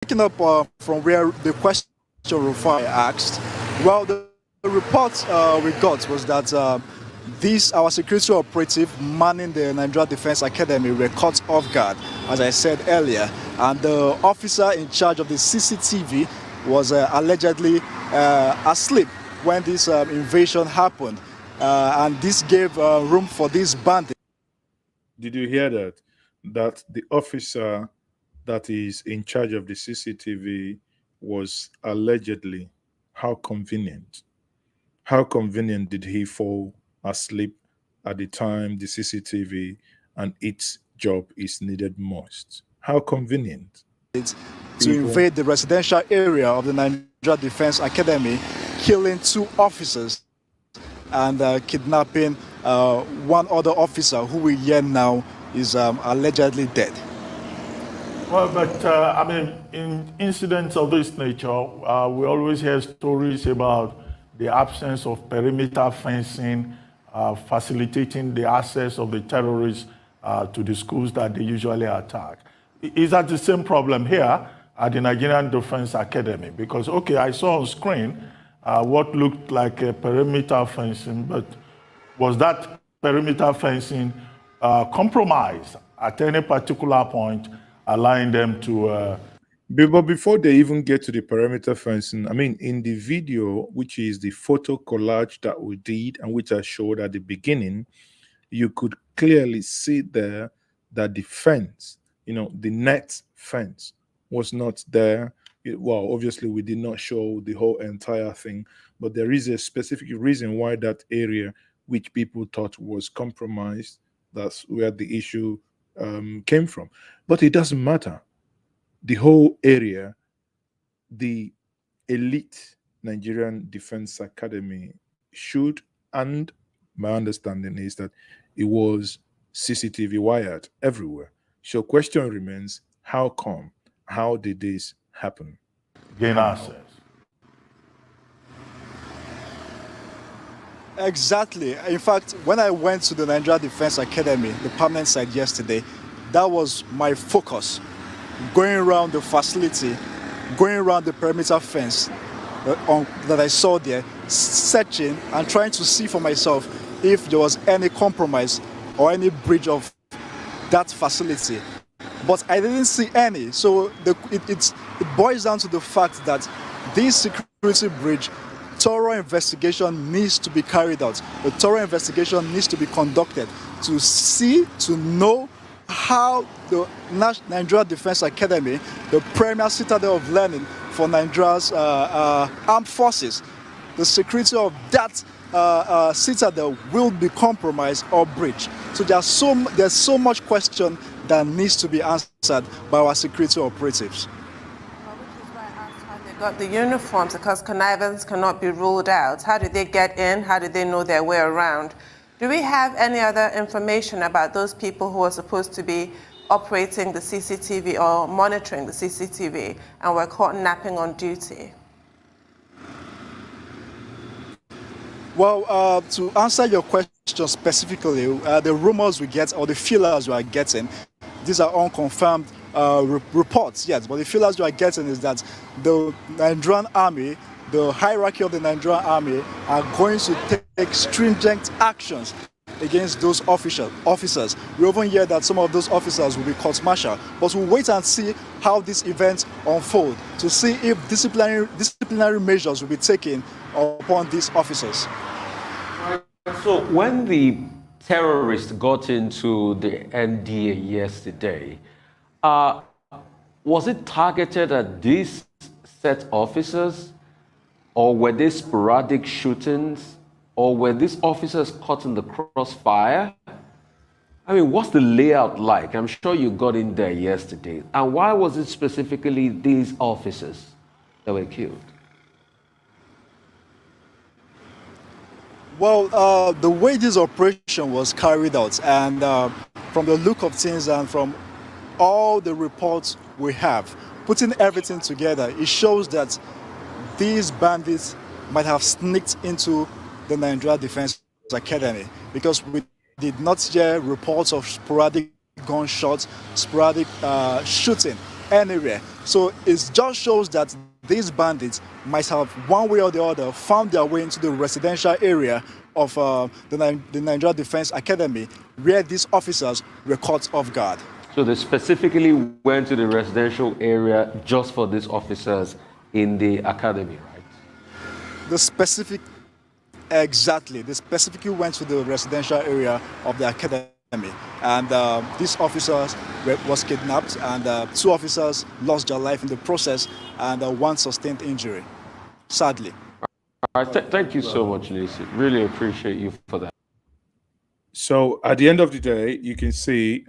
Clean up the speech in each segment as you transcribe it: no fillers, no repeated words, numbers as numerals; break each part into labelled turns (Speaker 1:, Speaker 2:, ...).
Speaker 1: Picking up from where the question Rufai asked, well, the report we got was that our security operative manning the Nigeria Defense Academy were caught off guard, as I said earlier, and the officer in charge of the CCTV was allegedly asleep when this invasion happened, and this gave room for this bandit.
Speaker 2: Did you hear that? That the officer that is in charge of the CCTV was allegedly, how convenient. How convenient did he fall asleep at the time the CCTV and its job is needed most? How convenient.
Speaker 1: To invade the residential area of the Nigeria Defense Academy, killing 2 officers and kidnapping one other officer who we hear now is allegedly dead.
Speaker 3: Well, but I mean, in incidents of this nature, we always hear stories about the absence of perimeter fencing, facilitating the access of the terrorists to the schools that they usually attack. Is that the same problem here at the Nigerian Defense Academy? Because, okay, I saw on screen what looked like a perimeter fencing, but was that perimeter fencing compromised at any particular point, allowing them to...
Speaker 2: But before they even get to the perimeter fencing, I mean, in the video, which is the photo collage that we did and which I showed at the beginning, you could clearly see there that the fence, the net fence was not there. Well, obviously, we did not show the whole entire thing, but there is a specific reason why that area, which people thought was compromised, that's where the issue came from. But it doesn't matter. The whole area, the elite Nigerian Defense Academy should, and my understanding is that it was CCTV wired everywhere. So question remains, how come? How did this happen?
Speaker 3: Gain access.
Speaker 1: Exactly. In fact, when I went to the Nigeria Defense Academy, the permanent site yesterday, that was my focus. Going around the facility, going around the perimeter fence that I saw there, searching and trying to see for myself if there was any compromise or any breach of that facility. But I didn't see any. So it boils down to the fact that this security breach, thorough investigation needs to be carried out. A thorough investigation needs to be conducted to know how the Nigeria Defense Academy, the premier citadel of learning for Nigeria's armed forces, the security of that citadel will be compromised or breached. So there's so much question that needs to be answered by our security operatives.
Speaker 4: Which is why I asked how they got the uniforms, because connivance cannot be ruled out. How did they get in? How did they know their way around? Do we have any other information about those people who are supposed to be operating the CCTV or monitoring the CCTV and were caught napping on duty?
Speaker 1: Well, to answer your question specifically, the rumors we get or the feelers we are getting, these are unconfirmed reports, yes, but the feelers we are getting is that the Nigerian army, the hierarchy of the Nigerian army are going to take stringent actions against those officers. We often hear that some of those officers will be court-martialed, but we'll wait and see how this event unfolds to see if disciplinary measures will be taken upon these officers.
Speaker 5: So when the terrorists got into the NDA yesterday, was it targeted at these set officers, or were they sporadic shootings, or were these officers caught in the crossfire? I mean, what's the layout like? I'm sure you got in there yesterday. And why was it specifically these officers that were killed?
Speaker 1: Well, the way this operation was carried out, and from the look of things and from all the reports we have, putting everything together, it shows that these bandits might have sneaked into the Nigeria Defense Academy, because we did not hear reports of sporadic gunshots, sporadic shooting anywhere. So it just shows that these bandits might have, one way or the other, found their way into the residential area of the Nigeria Defense Academy, where these officers were caught off guard.
Speaker 5: So they specifically went to the residential area just for these officers in the academy, right?
Speaker 1: Exactly. They specifically went to the residential area of the academy. And these officers was kidnapped, and 2 officers lost their life in the process, and 1 sustained injury, sadly.
Speaker 5: All right, thank you so much, Lacey. Really appreciate you for that.
Speaker 2: So at the end of the day, you can see,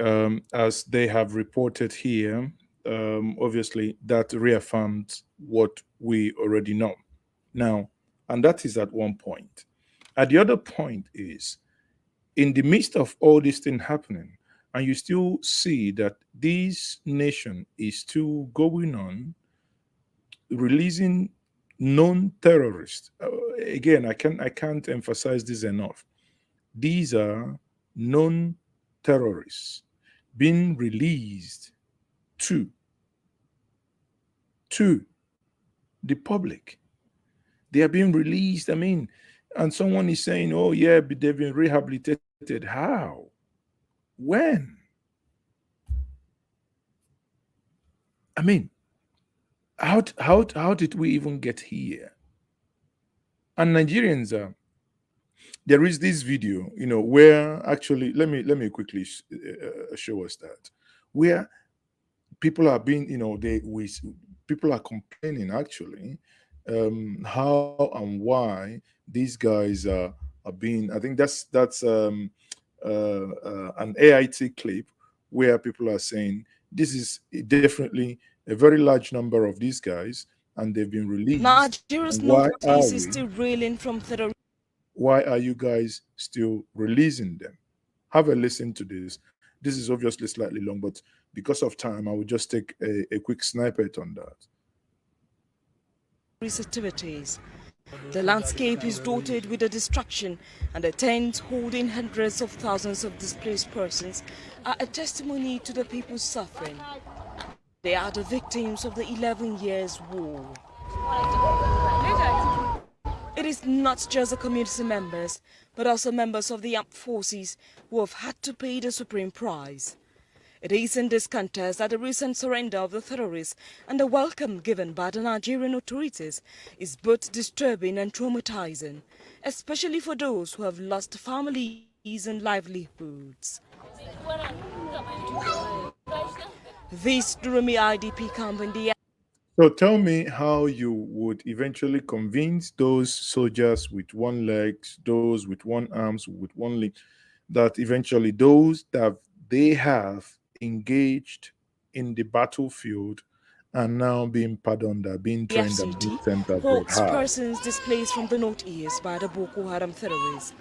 Speaker 2: as they have reported here, obviously that reaffirms what we already know now, and that is at one point. At the other point is, in the midst of all this thing happening, and you still see that this nation is still going on releasing known terrorists. Again, I can't emphasize this enough. These are known terrorists being released to the public. They are being released. I mean, and someone is saying, oh yeah, but they've been rehabilitated. How? When? I mean, how did we even get here? And Nigerians are, there is this video, where actually, let me quickly show us that, where people are being, people are complaining actually, how and why these guys are being. I think that's an AIT clip where people are saying this is definitely a very large number of these guys, and they've been released.
Speaker 6: Nigeria's northeast is still reeling from terror.
Speaker 2: Why are you guys still releasing them? Have a listen to this. This is obviously slightly long, but because of time, I will just take a quick snippet on that.
Speaker 6: Activities. The landscape is dotted with the destruction, and the tents holding hundreds of thousands of displaced persons are a testimony to the people's suffering. They are the victims of the 11 years war. It is not just the community members, but also members of the armed forces who have had to pay the supreme price. It is in this context that the recent surrender of the terrorists and the welcome given by the Nigerian authorities is both disturbing and traumatizing, especially for those who have lost families and livelihoods. This Durumi IDP camp in the...
Speaker 2: So tell me how you would eventually convince those soldiers with one leg, those with one arms, with one leg, that eventually those that they have engaged in the battlefield are now being pardoned, are being trained and being sent abroad.
Speaker 6: Persons displaced from the northeast by the Boko Haram terrorists.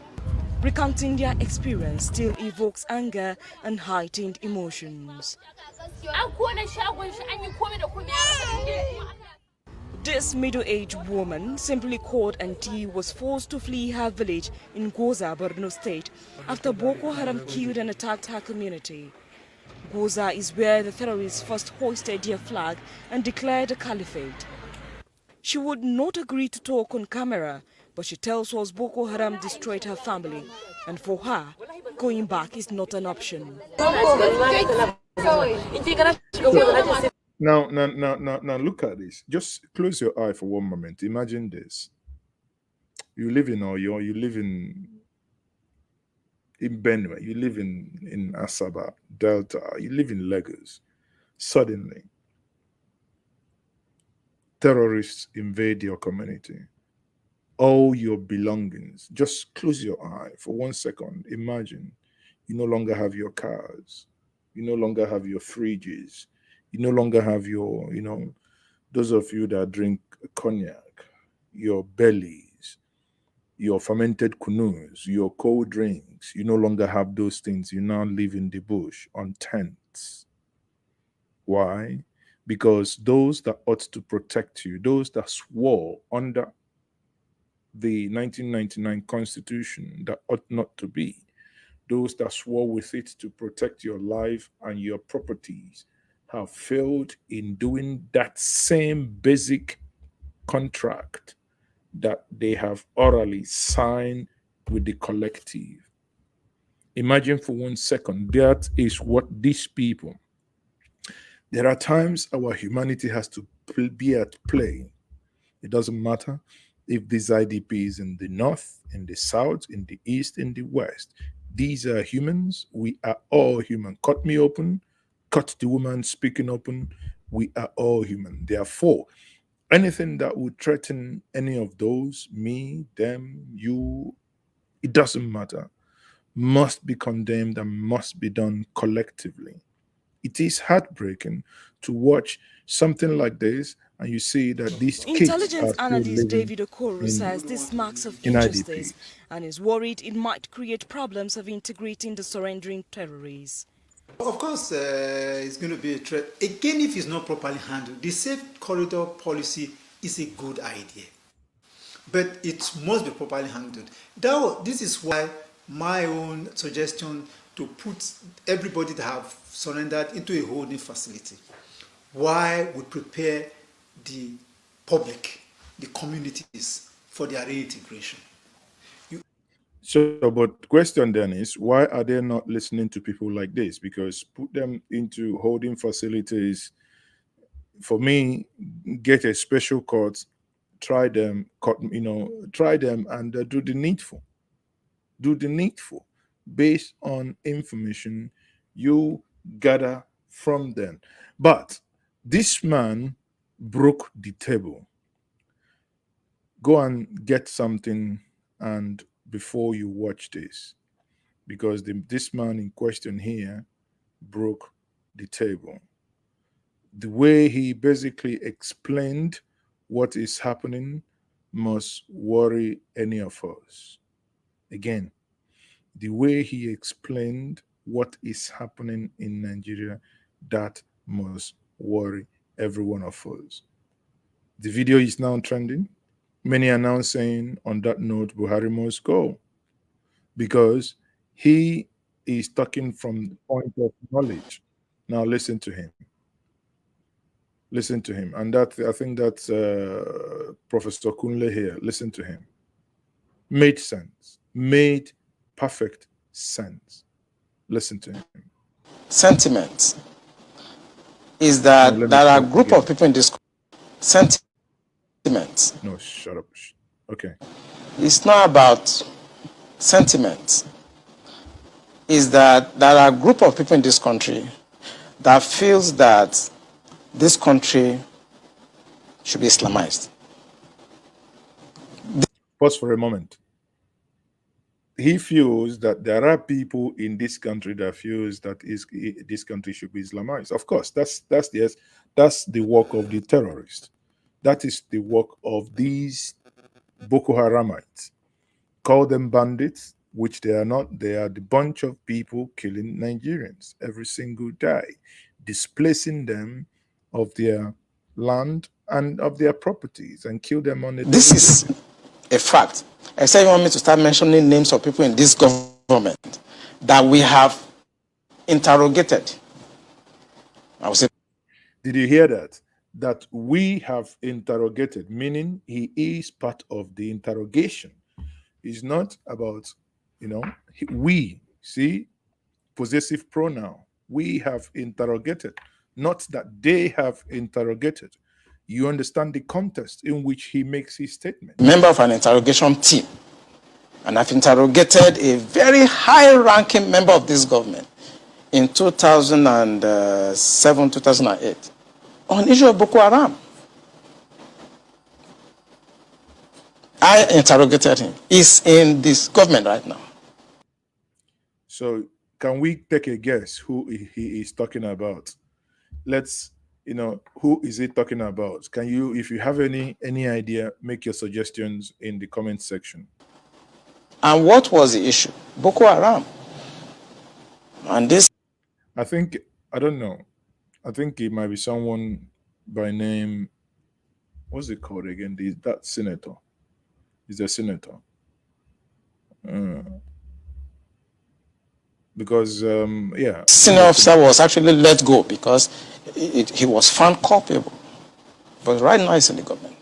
Speaker 6: Recounting their experience still evokes anger and heightened emotions. This middle-aged woman, simply called Auntie, was forced to flee her village in Goza, Borno State, after Boko Haram killed and attacked her community. Goza is where the terrorists first hoisted their flag and declared a caliphate. She would not agree to talk on camera, but she tells us Boko Haram destroyed her family, and for her, going back is not an option.
Speaker 2: Now, look at this. Just close your eye for one moment. Imagine this. You live in Oyo, you live in Benue, you live in Asaba, Delta, you live in Lagos. Suddenly, terrorists invade your community. All your belongings. Just close your eye for 1 second. Imagine you no longer have your cars. You no longer have your fridges. You no longer have your, those of you that drink cognac, your bellies, your fermented kunus, your cold drinks. You no longer have those things. You now live in the bush on tents. Why? Because those that ought to protect you, those that swore under the 1999 Constitution that ought not to be, those that swore with it to protect your life and your properties, have failed in doing that same basic contract that they have orally signed with the collective. Imagine for 1 second, that is what these people, there are times our humanity has to be at play. It doesn't matter if this IDP is in the north, in the south, in the east, in the west. These are humans. We are all human. Cut me open, cut the woman speaking open. We are all human. Therefore, anything that would threaten any of those, me, them, you, it doesn't matter, must be condemned and must be done collectively. It is heartbreaking to watch something like this and you see that these kids
Speaker 6: Intelligence
Speaker 2: are still
Speaker 6: analyst
Speaker 2: living
Speaker 6: David Okoro says this marks of
Speaker 2: in
Speaker 6: injustice
Speaker 2: IDPs.
Speaker 6: and is worried it might create problems of integrating the surrendering terrorists.
Speaker 7: Of course, it's going to be a threat. Again, if it's not properly handled, the safe corridor policy is a good idea, but it must be properly handled. This is why my own suggestion to put everybody that have surrendered into a holding facility, while we prepare the public, the communities for their reintegration.
Speaker 2: So, but question then is, why are they not listening to people like this? Because put them into holding facilities. For me, get a special court, try them, try them, and do the needful. Do the needful based on information you gather from them. But this man broke the table. Go and get something and before you watch this, because this man in question here broke the table. The way he basically explained what is happening must worry any of us. Again, the way he explained what is happening in Nigeria, that must worry every one of us. The video is now trending. Many are now saying, on that note, Buhari must go because he is talking from the point of knowledge. Now listen to him. Listen to him. And that, I think that's Professor Kunle here. Listen to him. Made sense. Made perfect sense. Listen to him.
Speaker 8: Sentiment is that there are a group of people in this sentiment.
Speaker 2: No, shut up. Okay.
Speaker 8: It's not about sentiment. Is that there are a group of people in this country that feels that this country should be Islamized.
Speaker 2: Pause for a moment. He feels that there are people in this country that feels that this country should be Islamized. Of course, that's the work of the terrorists. That is the work of these Boko Haramites. Call them bandits, which they are not. They are the bunch of people killing Nigerians every single day, displacing them of their land and of their properties and kill them on the
Speaker 8: This is a fact. I say you want me to start mentioning names of people in this government that we have interrogated. I will say.
Speaker 2: Did you hear that? That we have interrogated, meaning he is part of the interrogation. It's not about, we, see, possessive pronoun. We have interrogated, not that they have interrogated. You understand the context in which he makes his statement.
Speaker 8: Member of an interrogation team, and I've interrogated a very high-ranking member of this government in 2007, 2008. On issue of Boko Haram. I interrogated him. He's in this government right now.
Speaker 2: So can we take a guess who he is talking about? Let's, who is he talking about? Can you, if you have any idea, make your suggestions in the comment section.
Speaker 8: And what was the issue? Boko Haram. And this...
Speaker 2: I don't know. I think it might be someone by name, what's it called again? That senator. He's a senator. because yeah,
Speaker 8: Senior officer was actually let go because he was found culpable. But right now he's in the government.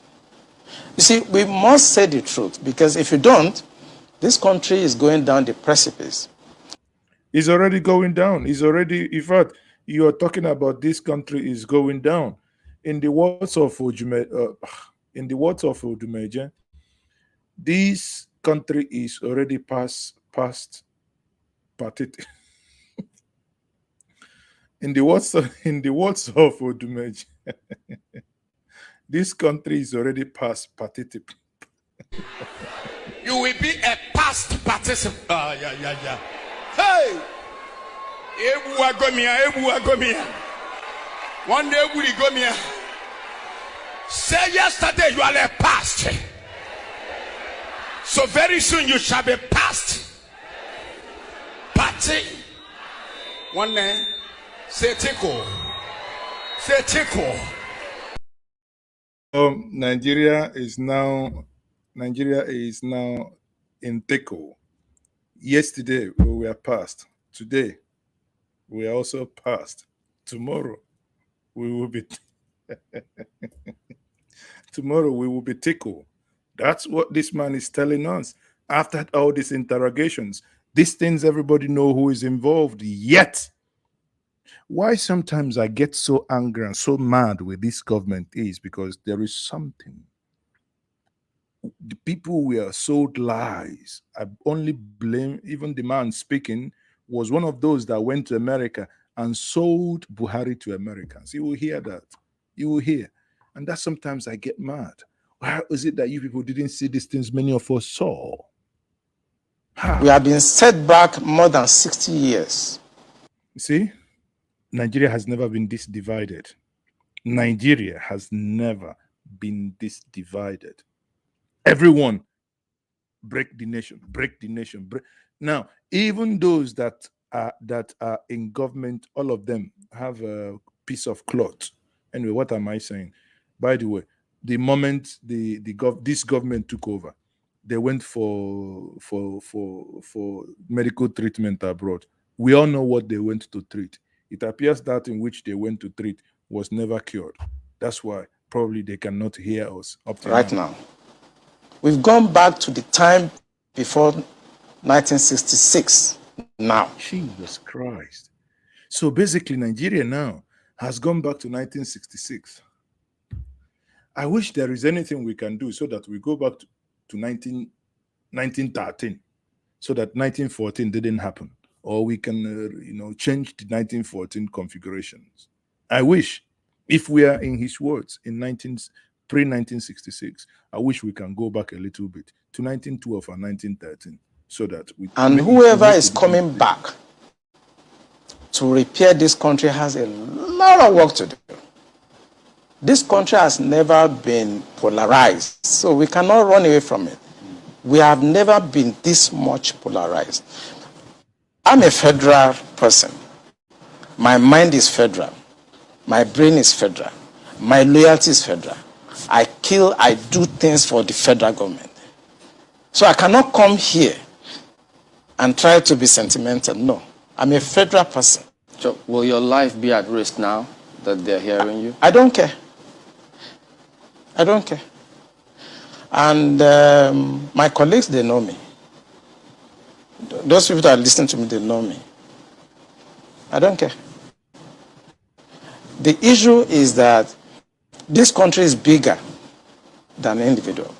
Speaker 8: You see, we must say the truth, because if you don't, this country is going down the precipice.
Speaker 2: it's already going down. It's already, in fact, you are talking about this country is going down. In the words of Odumeje, this country is already past pathetic. In the words of Odumeje, this country is already past pathetic.
Speaker 9: You will be a past participant. Yeah. Hey! Ebu agomia. One day we go me. Say yesterday you are a past. So very soon you shall be past. Party. One day, say tickle. Say tickle.
Speaker 2: Nigeria is now in tickle. Yesterday we were past. Today we are also past. Tomorrow we will be tomorrow we will be tickle. That's what this man is telling us. After all these interrogations, these things, everybody know who is involved. Yet, why sometimes I get so angry and so mad with this government is because there is something. The people were sold lies. I only blame, even the man speaking was one of those that went to America and sold Buhari to Americans. You will hear that. You will hear. And that sometimes I get mad. How is it that you people didn't see these things many of us saw? How?
Speaker 8: We have been set back more than 60 years.
Speaker 2: See, Nigeria has never been this divided. Nigeria has never been this divided. Everyone break the nation. Now, even those that are in government, all of them have a piece of cloth. Anyway, what am I saying? By the way, the moment this government took over, they went for medical treatment abroad. We all know what they went to treat. It appears that in which they went to treat was never cured. That's why probably they cannot hear us up to
Speaker 8: right now. We've gone back to the time before 1966 now.
Speaker 2: Jesus Christ. So basically, Nigeria now has gone back to 1966. I wish there is anything we can do so that we go back to 1913, so that 1914 didn't happen. Or we can, change the 1914 configurations. I wish, if we are in his words, pre-1966, I wish we can go back a little bit to 1912 and 1913, so that we.
Speaker 8: And whoever is coming back to repair this country has a lot of work to do. This country has never been polarized, so we cannot run away from it. We have never been this much polarized. I'm a federal person. My mind is federal. My brain is federal. My loyalty is federal. I do things for the federal government. So I cannot come here and try to be sentimental. No, I'm a federal person.
Speaker 10: So will your life be at risk now that they're hearing you?
Speaker 8: I don't care. I don't care. And my colleagues, they know me. Those people that are listening to me, they know me. I don't care. The issue is that this country is bigger than an individual.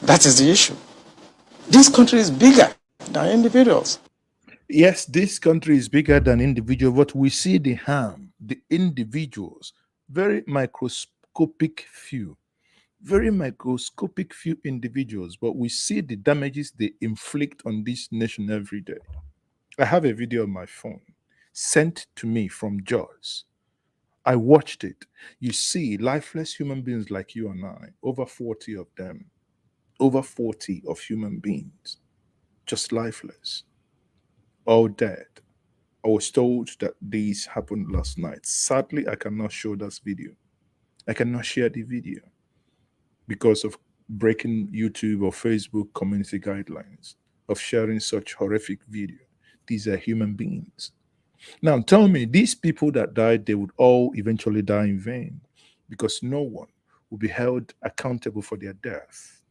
Speaker 8: That is the issue. This country is bigger than individuals.
Speaker 2: Yes, this country is bigger than individual, but we see the harm, the individuals, very microscopic few individuals, but we see the damages they inflict on this nation every day. I have a video on my phone sent to me from Jaws. I watched it. You see lifeless human beings like you and I, over 40 of them, over 40 of human beings, just lifeless, all dead. I was told that this happened last night. Sadly, I cannot show this video. I cannot share the video because of breaking YouTube or Facebook community guidelines of sharing such horrific video. These are human beings. Now tell me, these people that died, they would all eventually die in vain, because no one will be held accountable for their death.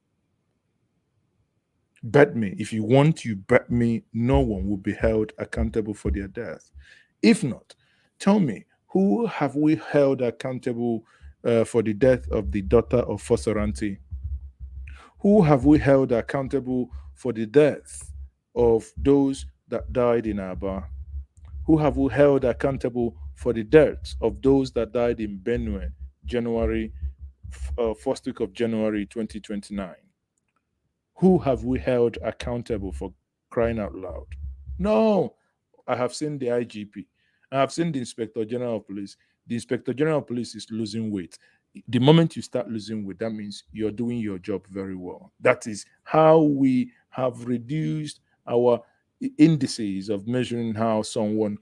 Speaker 2: Bet me, if you want, you bet me, no one will be held accountable for their death. If not, tell me, who have we held accountable for the death of the daughter of Fosaranti? Who have we held accountable for the death of those that died in Aba? Who have we held accountable for the deaths of those that died in Benue, first week of January 2029? Who have we held accountable for crying out loud? No, I have seen the IGP. I have seen the Inspector General of Police. The Inspector General of Police is losing weight. The moment you start losing weight, that means you're doing your job very well. That is how we have reduced our indices of measuring how someone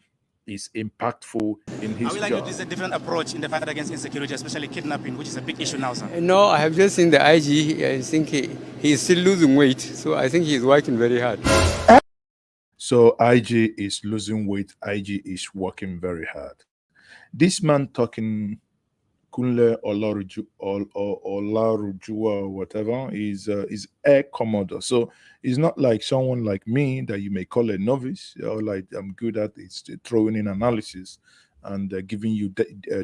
Speaker 2: is impactful in his job.
Speaker 11: This is a different approach in the fight against insecurity, especially kidnapping, which is a big issue now, sir.
Speaker 12: No, I have just seen the IG. I think he is still losing weight, so I think he is working very hard.
Speaker 2: So IG is losing weight, IG is working very hard. This man talking, Kunle Olarujua or whatever, is Air Commodore. So it's not like someone like me that you may call a novice, or like I'm good at it's throwing in analysis and giving you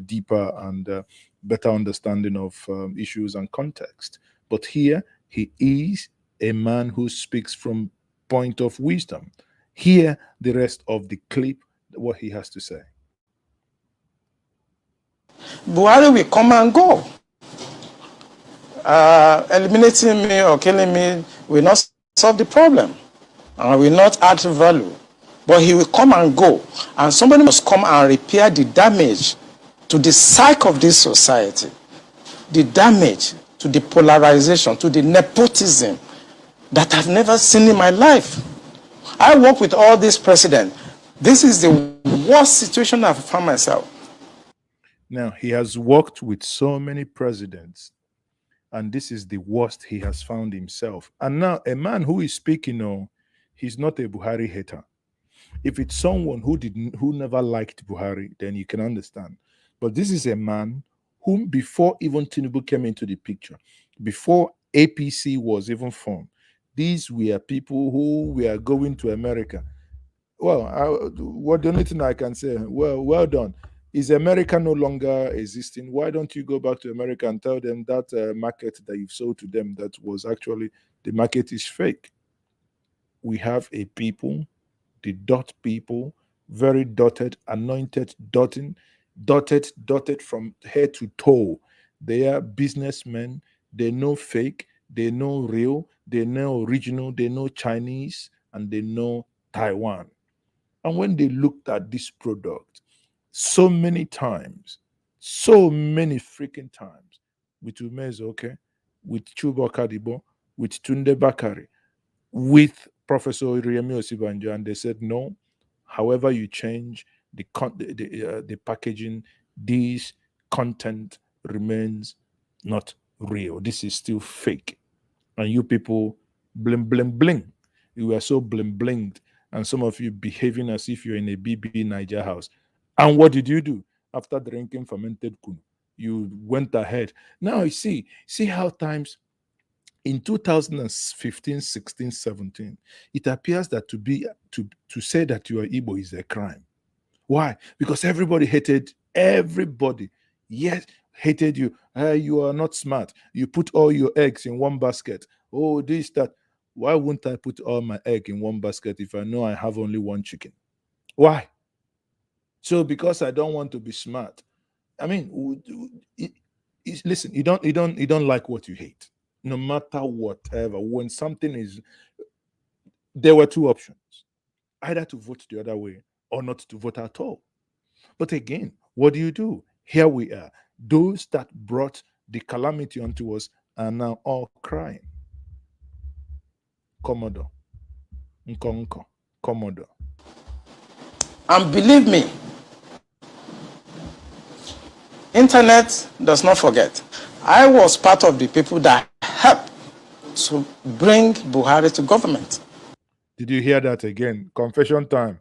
Speaker 2: deeper and better understanding of issues and context. But here he is a man who speaks from point of wisdom. Hear the rest of the clip, what he has to say.
Speaker 8: Buhari will come and go. Eliminating me or killing me will not solve the problem and will not add value. But he will come and go, and somebody must come and repair the damage to the psyche of this society, the damage to the polarization, to the nepotism that I've never seen in my life. I work with all these presidents. This is the worst situation I've found myself.
Speaker 2: Now, he has worked with so many presidents, and this is the worst he has found himself. And now, a man who is speaking, he's not a Buhari hater. If it's someone who never liked Buhari, then you can understand. But this is a man whom, before even Tinubu came into the picture, before APC was even formed, these were people who were going to America. Well, the only thing I can say, well done. Is America no longer existing? Why don't you go back to America and tell them that market that you've sold to them, that was actually, the market is fake? We have a people, the dot people, very dotted, anointed, dotted from head to toe. They are businessmen. They know fake. They know real. They know original. They know Chinese. And they know Taiwan. And when they looked at this product, so many times, so many freaking times, with Umez, okay, with Chuba Kadibo, with Tunde Bakari, with Professor Iriemi Osibanjo, and they said, no, however you change the packaging, this content remains not real. This is still fake. And you people, bling, bling, bling. You were so bling, blinged, and some of you behaving as if you're in a BB Niger house. And what did you do after drinking fermented kunu? You went ahead. Now you see how times in 2015, 16, 17, it appears that to say that you are Igbo is a crime. Why? Because everybody hated everybody. Yes, hated you. You are not smart. You put all your eggs in one basket. Oh, this, that. Why wouldn't I put all my egg in one basket if I know I have only one chicken? Why? So because I don't want to be smart. I mean, listen, you don't like what you hate. No matter whatever. When something is, there were two options. Either to vote the other way or not to vote at all. But again, what do? Here we are. Those that brought the calamity onto us are now all crying. Commodore. Nkonko. Commodore.
Speaker 8: And believe me, internet does not forget. I was part of the people that helped to bring Buhari to government.
Speaker 2: Did you hear that again? Confession time.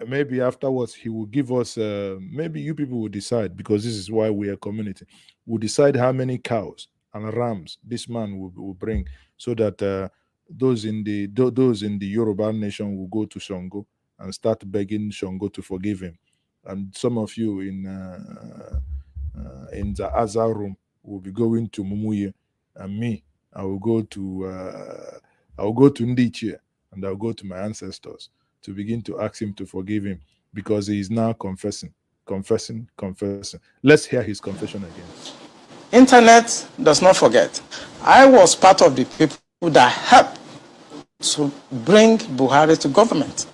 Speaker 2: Maybe afterwards he will give us, maybe you people will decide, because this is why we are community. We'll decide how many cows and rams this man will bring, so that those in the Yoruba nation will go to Shango and start begging Shango to forgive him. And some of you in the Azar room will be going to Mumuye, and me, I will go to Ndichie, and I'll go to my ancestors to begin to ask him to forgive him, because he is now confessing. Let's hear his confession again.
Speaker 8: Internet does not forget. I was part of the people that helped to bring Buhari to government.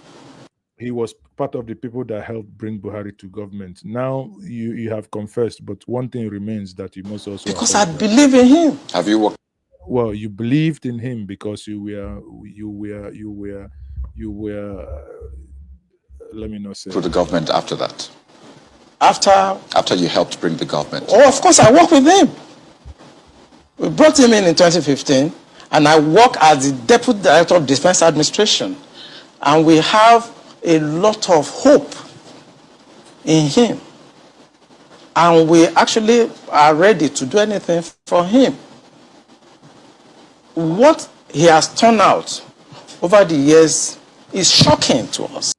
Speaker 2: He was part of the people that helped bring Buhari to government. Now you have confessed, but one thing remains that you must also,
Speaker 8: because I believe in him.
Speaker 10: Have you worked?
Speaker 2: Well, you believed in him because you were let me not say
Speaker 13: for the government after that.
Speaker 8: After
Speaker 13: you helped bring the government.
Speaker 8: Oh, of course, I worked with him. We brought him in 2015, and I work as the Deputy Director of Defense Administration. And we have a lot of hope in him. And we actually are ready to do anything for him. What he has turned out over the years is shocking to us.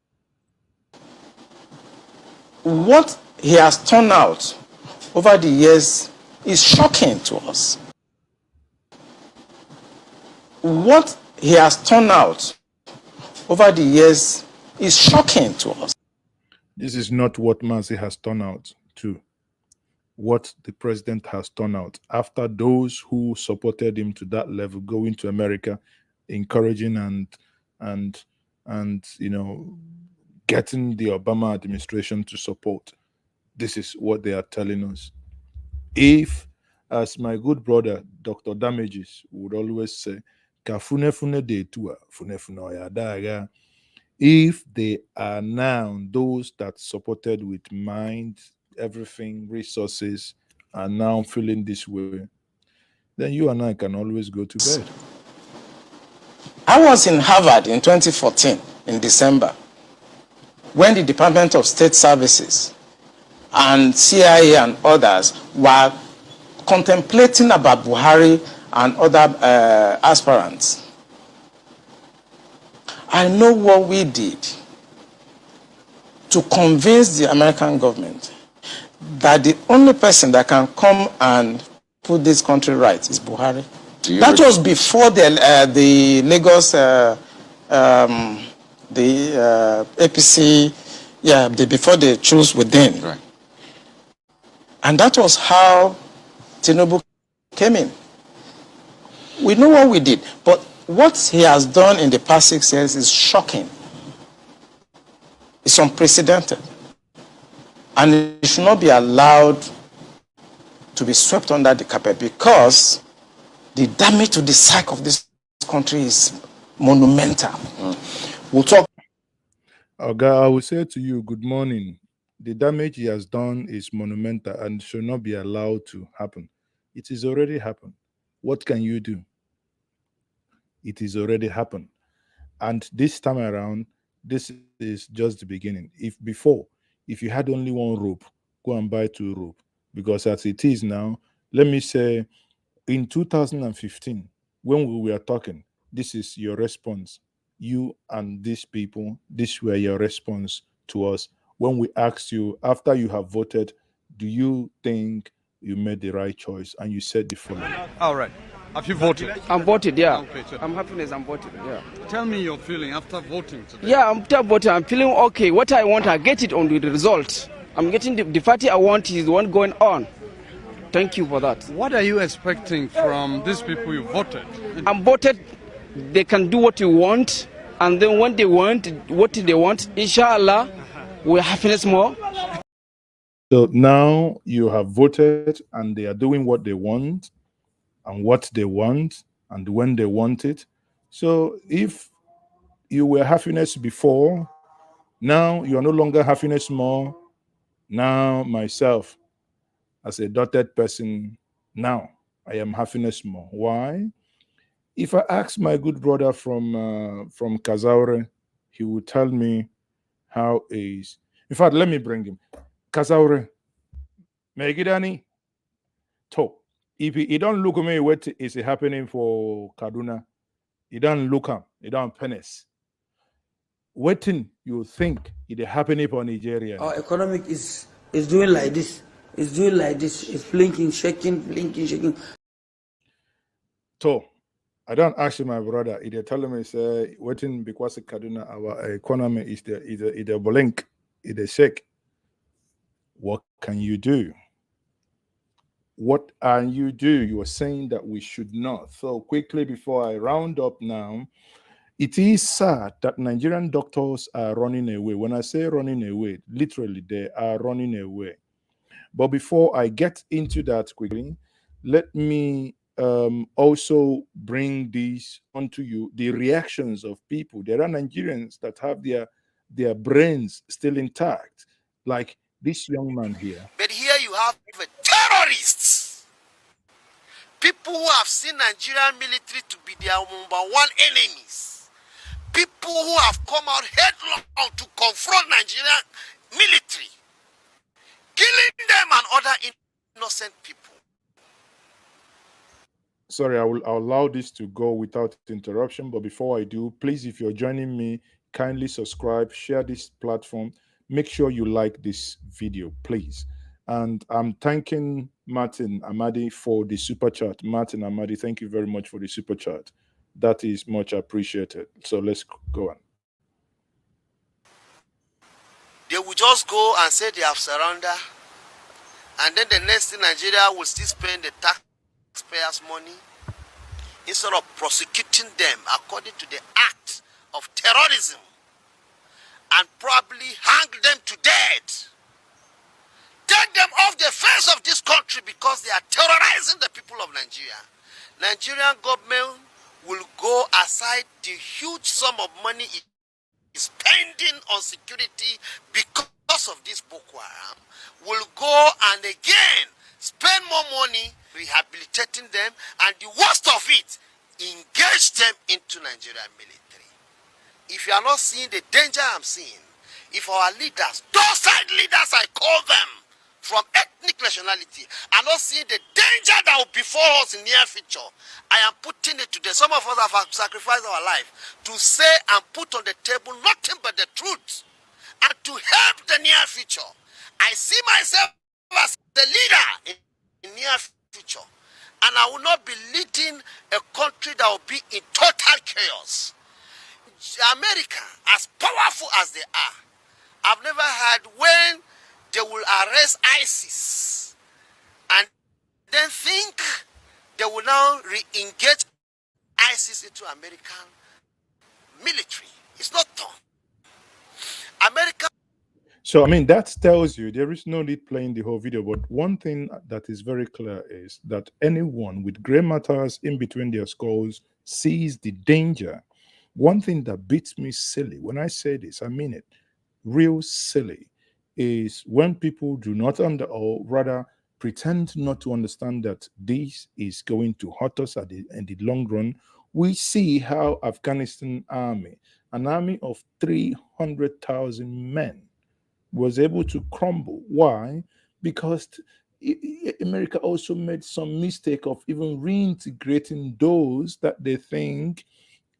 Speaker 8: What he has turned out over the years is shocking to us. What he has turned out over the years is shocking to us.
Speaker 2: This is not what Mazi has turned out to. What the president has turned out after those who supported him to that level going to America, encouraging and getting the Obama administration to support. This is what they are telling us. If, as my good brother Dr. Damages would always say, if they are now those that supported with mind, everything, resources, are now feeling this way, then you and I can always go to bed.
Speaker 8: I was in Harvard in 2014, in December, when the Department of State Services and CIA and others were contemplating about Buhari and other aspirants. I know what we did to convince the American government that the only person that can come and put this country right is Buhari. That was before the Lagos, the APC, before they chose within.
Speaker 13: Right.
Speaker 8: And that was how Tinubu came in. We know what we did, but what he has done in the past 6 years is shocking. It's unprecedented. And it should not be allowed to be swept under the carpet, because the damage to the psyche of this country is monumental. We'll talk.
Speaker 2: Okay, I will say to you, good morning. The damage he has done is monumental and should not be allowed to happen. It is already happened. What can you do? It is already happened. And this time around, this is just the beginning. If you had only one rope, go and buy 2 rope. Because as it is now, let me say, in 2015, when we were talking, this is your response. You and these people, this were your response to us. When we asked you, after you have voted, do you think you made the right choice? And you said the following.
Speaker 14: All right. Have you voted?
Speaker 12: I'm voted, yeah.
Speaker 14: Okay, so
Speaker 12: I'm happy I'm voted, yeah.
Speaker 14: tell me your feeling after voting today.
Speaker 12: Yeah, after voting, I'm feeling okay. What I want, I get it on the result. I'm getting the party I want is the one going on. Thank you for that.
Speaker 14: What are you expecting from these people you voted?
Speaker 12: I'm voted, they can do what you want, and then when they want, what they want, inshallah, we'll happiness more.
Speaker 2: So now you have voted and they are doing what they want and what they want and when they want it. So if you were happiness before, now you are no longer happiness more. Now myself, as a dotted person, now I am happiness more. Why? If I ask my good brother from Kazaure, he will tell me how is. In fact, let me bring him. Kazaure, Megidani, to. If he don't look at me, what is happening for Kaduna? He don't look him. He don't penis. Waiting, you think it happening for Nigeria?
Speaker 15: Our economic is doing like this. It's doing like this. It's blinking, shaking, blinking, shaking.
Speaker 2: So, I don't ask my brother. He tell me say waiting because Kaduna our economy is the blink, is the shake. What can you do? What can you do? You are saying that we should not. So quickly before I round up now, it is sad that Nigerian doctors are running away. When I say running away, literally they are running away. But before I get into that quickly, let me also bring this onto you, the reactions of people. There are Nigerians that have their brains still intact, like this young man here.
Speaker 16: But here you have terrorists, people who have seen Nigerian military to be their number one enemies, people who have come out headlong to confront Nigerian military, killing them and other innocent people.
Speaker 2: Sorry, I'll allow this to go without interruption. But before I do, please, if you're joining me, kindly subscribe, share this platform. Make sure you like this video, please. And I'm thanking Martin Amadi for the super chat. Martin Amadi, thank you very much for the super chat. That is much appreciated. So let's go on.
Speaker 16: They will just go and say they have surrendered, and then the next thing, Nigeria will still spend the taxpayers' money instead of prosecuting them according to the act of terrorism and probably hang them to death. Take them off the face of this country because they are terrorizing the people of Nigeria. Nigerian government will go aside the huge sum of money it is spending on security because of this Boko Haram, will go and again spend more money rehabilitating them, and the worst of it, engage them into Nigerian military. If you are not seeing the danger I'm seeing, if our leaders, docile leaders I call them, from ethnic nationality, are not seeing the danger that will befall us in near future, I am putting it to them. Some of us have sacrificed our life to say and put on the table nothing but the truth and to help the near future. I see myself as the leader in near future, and I will not be leading a country that will be in total chaos. America, as powerful as they are, I've never heard when they will arrest ISIS and then think they will now re-engage ISIS into American military. It's not done. America.
Speaker 2: So, I mean, that tells you there is no need playing the whole video. But one thing that is very clear is that anyone with gray matters in between their skulls sees the danger. One thing that beats me silly, when I say this, I mean it, real silly, is when people do not or rather pretend not to understand that this is going to hurt us in the long run. We see how Afghanistan army, an army of 300,000 men, was able to crumble. Why? Because America also made some mistake of even reintegrating those that they think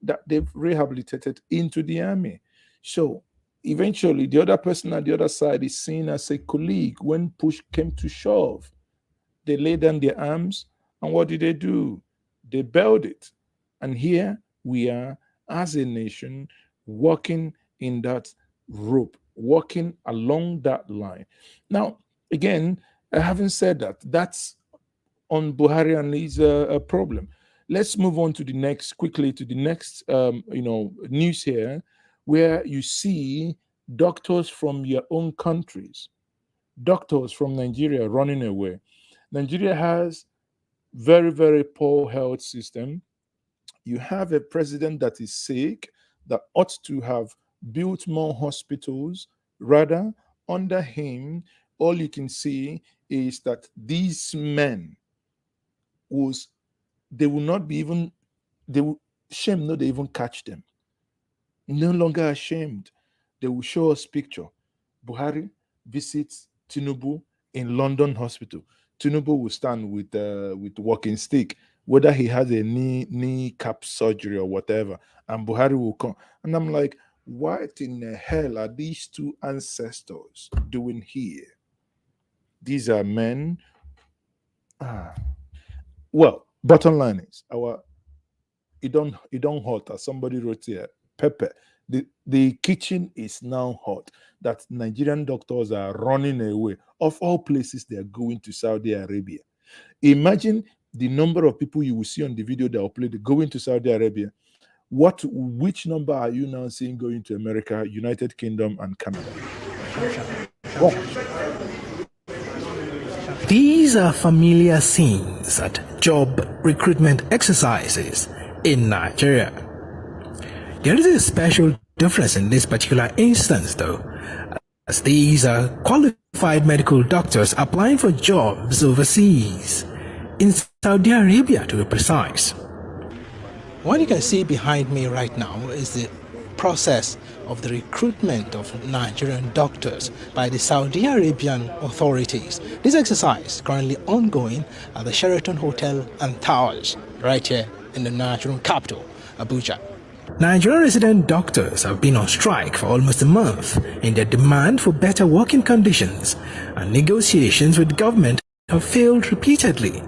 Speaker 2: that they've rehabilitated into the army. So eventually, the other person at the other side is seen as a colleague. When push came to shove, they laid down their arms, and what did they do? They bailed it. And here we are, as a nation, walking in that rope, walking along that line. Now, again, I haven't said that. That's on Buhari and his problem. Let's move on to the next, quickly to the next, news here, where you see doctors from your own countries, doctors from Nigeria running away. Nigeria has very, very poor health system. You have a president that is sick, that ought to have built more hospitals. Rather, under him, all you can see is that these men they will not be even They will shame, no, they even catch them. No longer ashamed. They will show us picture. Buhari visits Tinubu in London hospital. Tinubu will stand with walking stick, whether he has a knee cap surgery or whatever, and Buhari will come. And I'm like, what in the hell are these two ancestors doing here? These are men. Well, bottom line is it don't hot, as somebody wrote here. Pepper. The kitchen is now hot. That Nigerian doctors are running away. Of all places, they are going to Saudi Arabia. Imagine the number of people you will see on the video that will play going to Saudi Arabia. Which number are you now seeing going to America, United Kingdom, and Canada?
Speaker 17: These are familiar scenes at job recruitment exercises in Nigeria. There is a special difference in this particular instance, though, as these are qualified medical doctors applying for jobs overseas, in Saudi Arabia to be precise.
Speaker 18: What you can see behind me right now is the process of the recruitment of Nigerian doctors by the Saudi Arabian authorities. This exercise is currently ongoing at the Sheraton Hotel and Towers, right here in the Nigerian capital, Abuja.
Speaker 17: Nigerian resident doctors have been on strike for almost a month in their demand for better working conditions, and negotiations with the government have failed repeatedly.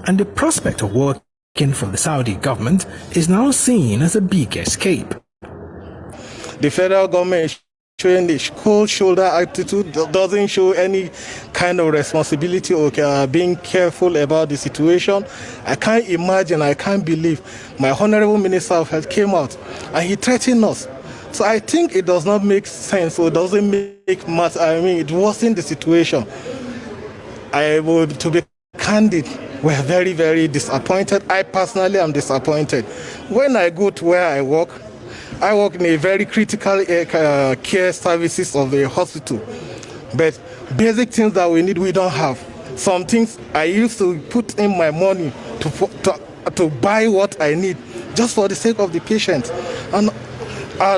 Speaker 17: And the prospect of working for the Saudi government is now seen as a big escape.
Speaker 8: The federal government is showing the cold shoulder attitude, doesn't show any kind of responsibility or being careful about the situation. I can't imagine, I can't believe my Honorable Minister of Health came out and he threatened us. So I think it does not make sense or doesn't make much. I mean, it wasn't the situation. To be candid, we're very, very disappointed. I personally am disappointed. When I go to where I work in a very critical care services of the hospital. But basic things that we need, we don't have. Some things I used to put in my money to buy what I need, just for the sake of the patient. And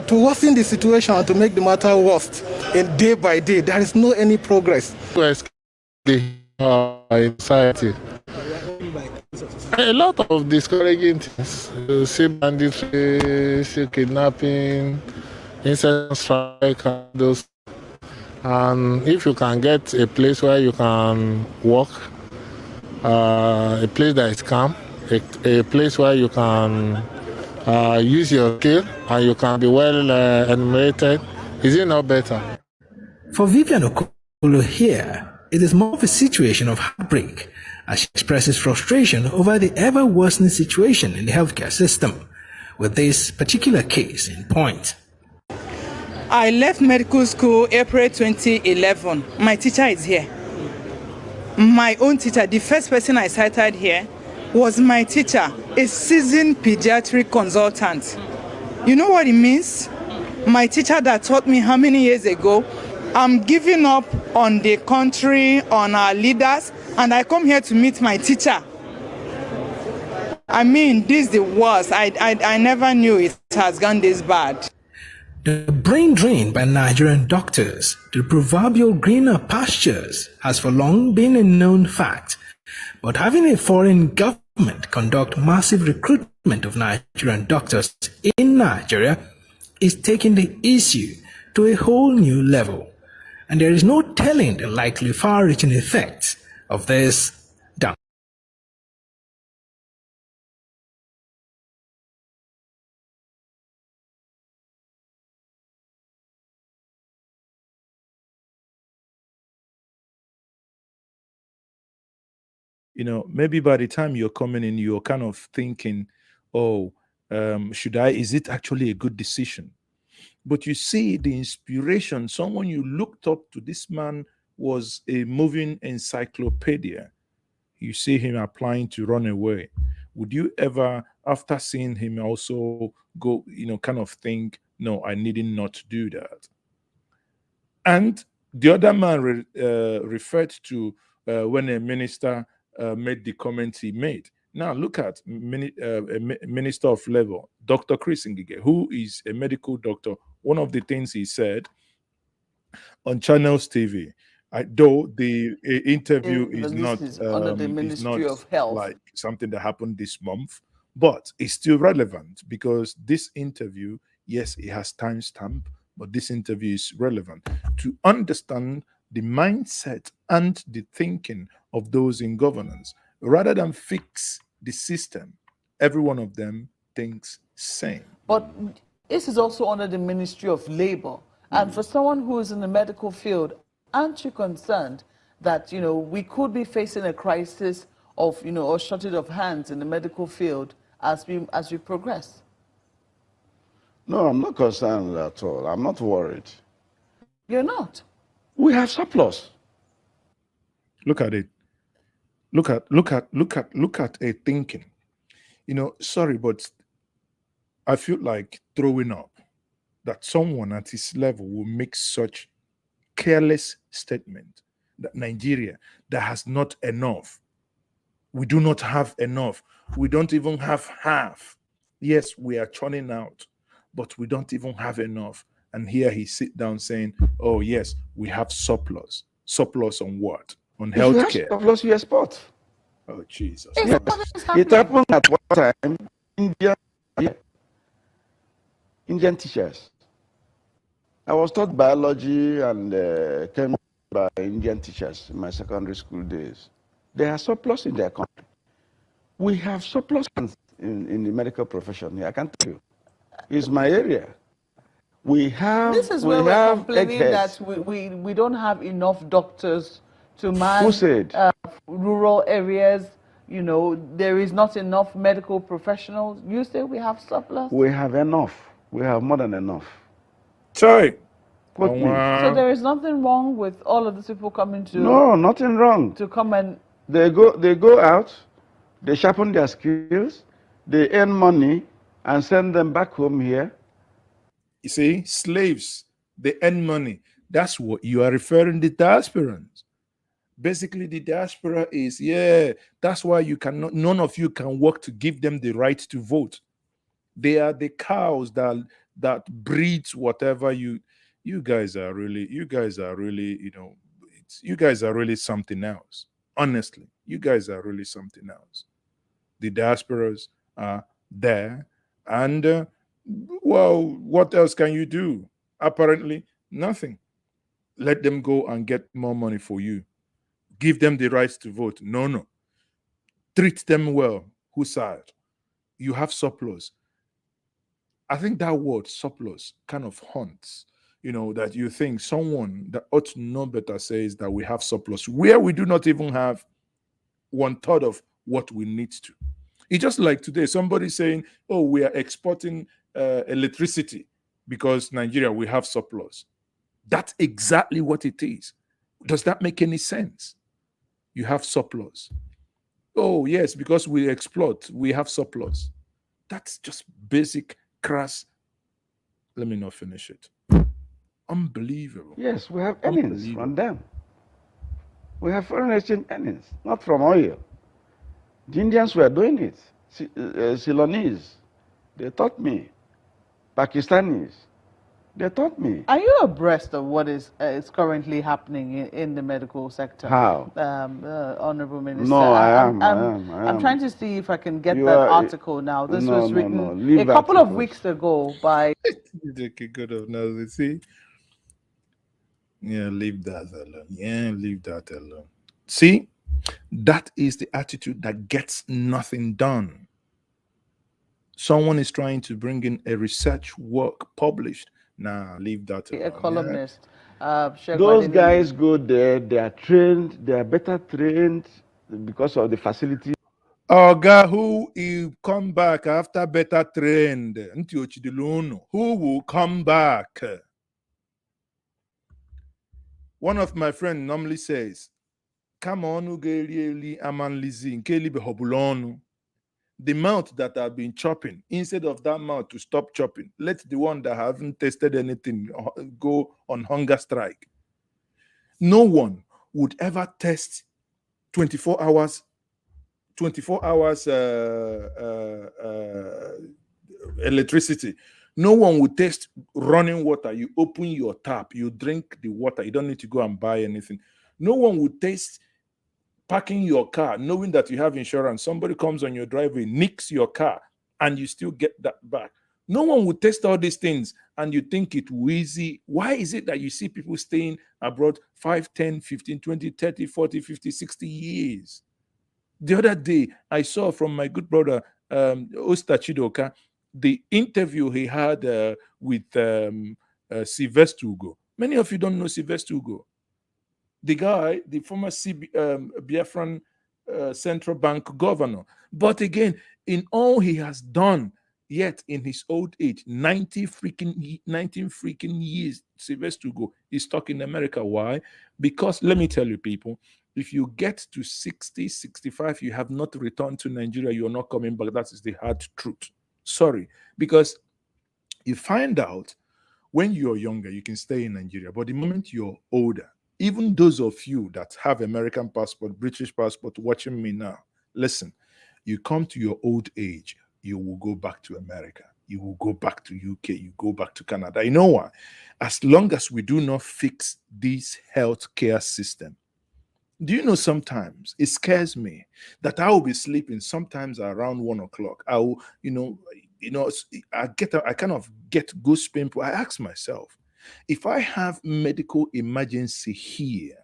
Speaker 8: to worsen the situation and to make the matter worse, and day by day, there is no any progress.
Speaker 19: Society. A lot of discouraging things. You see banditry, see kidnapping, incessant strike, and those. And if you can get a place where you can work, a place that is calm, a place where you can use your skill and you can be well enumerated, is it not better?
Speaker 17: For Vivian Okolo here, it is more of a situation of heartbreak, as she expresses frustration over the ever-worsening situation in the healthcare system, with this particular case in point.
Speaker 20: I left medical school April 2011. My teacher is here. My own teacher, the first person I cited here, was my teacher, a seasoned pediatric consultant. You know what it means? My teacher that taught me how many years ago, I'm giving up on the country, on our leaders, and I come here to meet my teacher. I mean, this is the worst. I never knew it has gone this bad.
Speaker 17: The brain drain by Nigerian doctors to the proverbial greener pastures has for long been a known fact. But having a foreign government conduct massive recruitment of Nigerian doctors in Nigeria is taking the issue to a whole new level. And there is no telling the likely far-reaching effects of this down.
Speaker 2: You know, maybe by the time you're coming in, you're kind of thinking, oh, is it actually a good decision? But you see the inspiration, someone you looked up to, this man was a moving encyclopedia. You see him applying to run away. Would you ever, after seeing him, also go, kind of think, no, I needn't not to do that? And the other man referred to when a minister made the comment he made. Now look at Minister of Labor, Dr. Chris Ngige, who is a medical doctor. One of the things he said on Channels TV, though the interview is not
Speaker 21: under the Ministry of Health,
Speaker 2: like something that happened this month, but it's still relevant because this interview, yes, it has timestamp, but this interview is relevant to understand the mindset and the thinking of those in governance. Rather than fix the system, every one of them thinks same.
Speaker 21: But this is also under the Ministry of Labor. And for someone who is in the medical field, aren't you concerned that, we could be facing a crisis of, a shortage of hands in the medical field as we progress?
Speaker 22: No, I'm not concerned at all. I'm not worried.
Speaker 21: You're not?
Speaker 22: We have surplus.
Speaker 2: Look at it. Look at a thinking. Sorry, but I feel like throwing up that someone at his level will make such careless statement that Nigeria that has not enough. We do not have enough. We don't even have half. Yes, we are churning out, but we don't even have enough. And here he sit down saying, oh yes, we have surplus. Surplus on what? On healthcare.
Speaker 22: Surplus you export.
Speaker 2: Oh Jesus.
Speaker 22: Yes. It happened at one time, Indian teachers. I was taught biology and chemistry by Indian teachers in my secondary school days. They have surplus in their country. We have surplus in the medical profession here. I can tell you. It's my area. We have.
Speaker 21: This is where we're complaining that we don't have enough doctors to man
Speaker 22: Who said?
Speaker 21: Rural areas. There is not enough medical professionals. You say we have surplus?
Speaker 22: We have enough. We have more than enough.
Speaker 2: Sorry.
Speaker 21: So there is nothing wrong with all of these people coming to...
Speaker 22: No, nothing wrong.
Speaker 21: To come and...
Speaker 22: They go out, they sharpen their skills, they earn money and send them back home here.
Speaker 2: You see, slaves, they earn money. That's what you are referring to the diasporans. Basically, the diaspora is, that's why none of you can work to give them the right to vote. They are the cows that breeds whatever you guys are really, you guys are really something else. Honestly, you guys are really something else. The diasporas are there, and what else can you do? Apparently, nothing. Let them go and get more money for you. Give them the rights to vote. No. Treat them well. Whose side? You have surplus. I think that word surplus kind of haunts, that you think someone that ought to know better says that we have surplus, where we do not even have 1/3 of what we need to. It's just like today, somebody saying, oh, we are exporting electricity because Nigeria, we have surplus. That's exactly what it is. Does that make any sense? You have surplus. Oh, yes, because we exploit, we have surplus. That's just basic, crass. Let me not finish it. Unbelievable.
Speaker 22: Yes, we have earnings from them. We have foreign exchange earnings, not from oil. The Indians were doing it. Ceylonese, they taught me. Pakistanis, they taught me.
Speaker 21: Are you abreast of what is currently happening in the medical sector?
Speaker 22: How?
Speaker 21: Honorable Minister.
Speaker 22: No, I am.
Speaker 21: I'm trying to see if I can get that article now. This was written a couple of weeks ago by...
Speaker 2: See? Yeah, leave that alone. See? That is the attitude that gets nothing done. Someone is trying to bring in a research work published. Nah, leave that alone.
Speaker 21: A columnist.
Speaker 22: Those guys go there, they are trained, they are better trained because of the facility.
Speaker 2: Oga, who will come back after better trained? Who will come back? One of my friends normally says, come on, the mouth that have been chopping, instead of that mouth to stop chopping, let the one that haven't tasted anything go on hunger strike. No one would ever test 24 hours 24 hours electricity. No one will taste running water. You open your tap, you drink the water. You don't need to go and buy anything. No one will taste parking your car, knowing that you have insurance. Somebody comes on your driveway, nicks your car, and you still get that back. No one will taste all these things and you think it easy. Why is it that you see people staying abroad 5, 10, 15, 20, 30, 40, 50, 60 years? The other day, I saw from my good brother, Osta Chidoka, the interview he had with Sylvester Ugo. Many of you don't know Sylvester Ugo. The guy, the former Biafran central bank governor. But again, in all he has done, yet in his old age, 19 freaking years, Sylvester Ugo is stuck in America. Why? Because let me tell you, people, if you get to 60, 65, you have not returned to Nigeria, you're not coming back. That is the hard truth. Sorry. Because you find out when you're younger, you can stay in Nigeria. But the moment you're older, even those of you that have American passport, British passport, watching me now, listen, you come to your old age, you will go back to America. You will go back to UK. You go back to Canada. You know why? As long as we do not fix this healthcare system, do you know sometimes it scares me that I will be sleeping sometimes around 1 o'clock. I will, I kind of get goosebumps. I ask myself, if I have medical emergency here,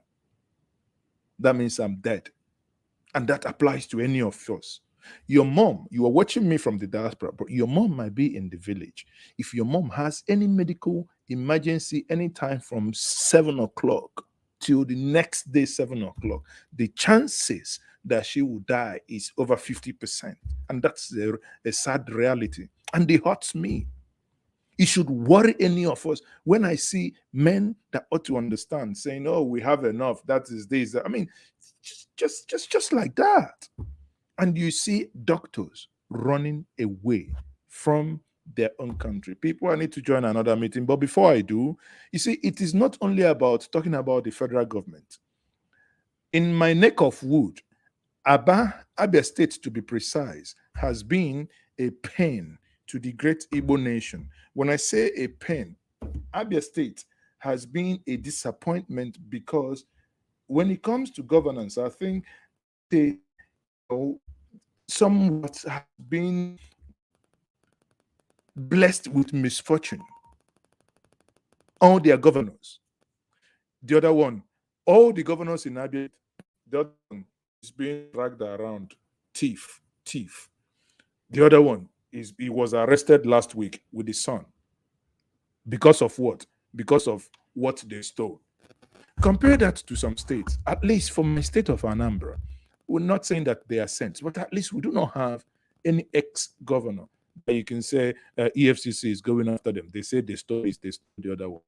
Speaker 2: that means I'm dead. And that applies to any of us. Your mom, you are watching me from the diaspora, but your mom might be in the village. If your mom has any medical emergency anytime from 7 o'clock till the next day, 7 o'clock, the chances that she will die is over 50%. And that's a sad reality. And it hurts me. It should worry any of us when I see men that ought to understand saying, oh, we have enough. That is this. I mean, just like that. And you see doctors running away from their own country. People, I need to join another meeting. But before I do, you see, it is not only about talking about the federal government. In my neck of wood, Abia State, to be precise, has been a pain to the great Igbo nation. When I say a pain, Abia State has been a disappointment because when it comes to governance, I think they somewhat have been blessed with misfortune. All their governors. The other one, all the governors in Abia, the other one is being dragged around. Thief. The other one, he was arrested last week with his son. Because of what? Because of what they stole. Compare that to some states, at least for my state of Anambra. We're not saying that they are saints, but at least we do not have any ex-governor that you can say EFCC is going after them. They say they stole this, they stole the other one.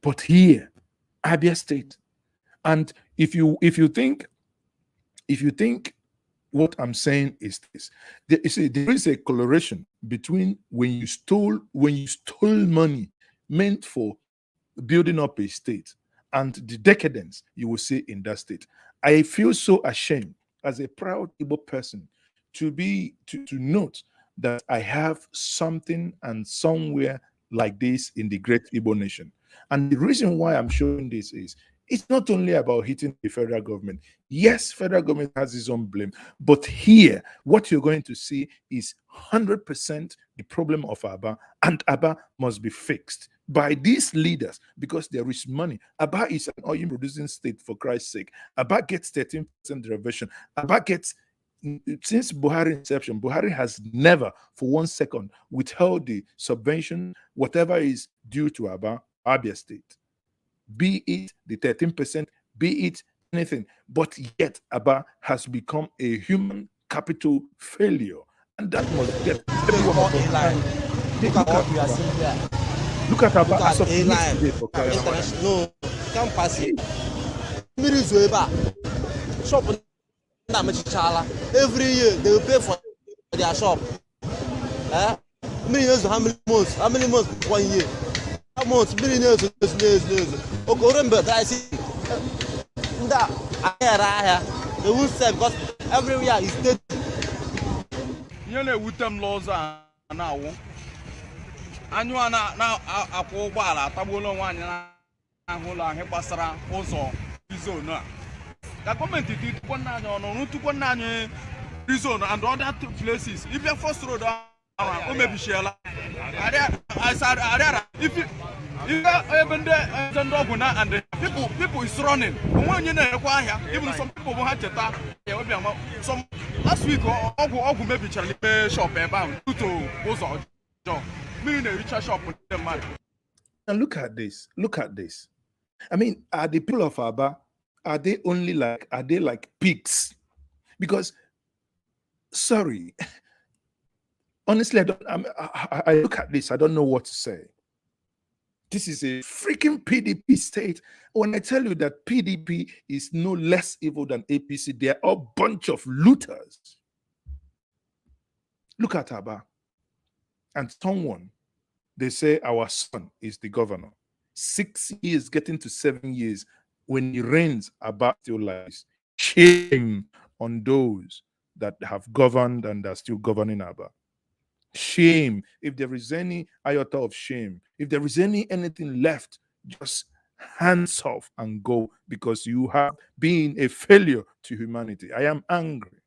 Speaker 2: But here, Abia State, and if you think what I'm saying is this, there is a correlation between when you stole money meant for building up a state and the decadence you will see in that state. I feel so ashamed as a proud Igbo person to note that I have something and somewhere like this in the great Igbo nation. And the reason why I'm showing this is it's not only about hitting the federal government. Yes, federal government has its own blame, but here, what you're going to see is 100% the problem of Aba, and Aba must be fixed by these leaders because there is money. Aba is an oil-producing state, for Christ's sake. Aba gets 13% reservation. Aba gets, since Buhari inception, Buhari has never, for 1 second, withheld the subvention, whatever is due to Abia State. Be it the 13%, be it anything. But yet, Aba has become a human capital failure. And that must get everyone off of time. Look at what we are seeing here. Look at Aba as of yesterday, for Christ's sake.
Speaker 3: No, can't pass it. Shop every year they will pay for their shop. How many years? How many months? How many months? 1 year. How months? Millionaires. Okay, remember that I see that I They won't sell because everywhere is dead.
Speaker 14: You know, with them laws are now. And you are now a poor bala, Tabula one and Hula Hepasara also. Zone. The government did one on to one zone and other places. If you first road, or maybe Shella, I said, if you even there and the people is running. When you know, even some people who had to talk. Some last week, or maybe Charlie shop about to also meaning a richer shop with them money.
Speaker 2: And look at this. Look at this. I mean, are the people of Aba, are they like pigs? Because, sorry, honestly, I look at this, I don't know what to say. This is a freaking PDP state. When I tell you that PDP is no less evil than APC, they are a bunch of looters. Look at Aba. And someone, they say our son is the governor. 6 years, getting to 7 years, when he reigns, Aba still lies. Shame on those that have governed and are still governing Aba. Shame. If there is any iota of shame, if there is anything left, just hands off and go, because you have been a failure to humanity. I am angry.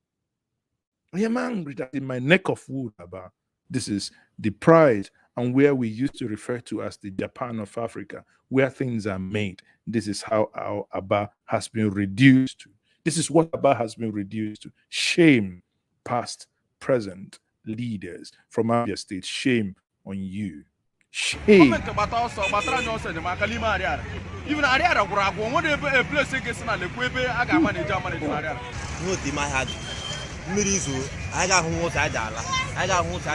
Speaker 2: I am angry that in my neck of wood, Aba, this is the pride and where we used to refer to as the Japan of Africa, where things are made. This is how our Aba has been reduced to. This is what Aba has been reduced to. Shame, past, present leaders from Abia State. Shame on you. Shame.
Speaker 14: Even Ariara, what a place against an equipe, I got money, Germany to Ariara.
Speaker 3: No, the my head. Mirizu, I got who was I want to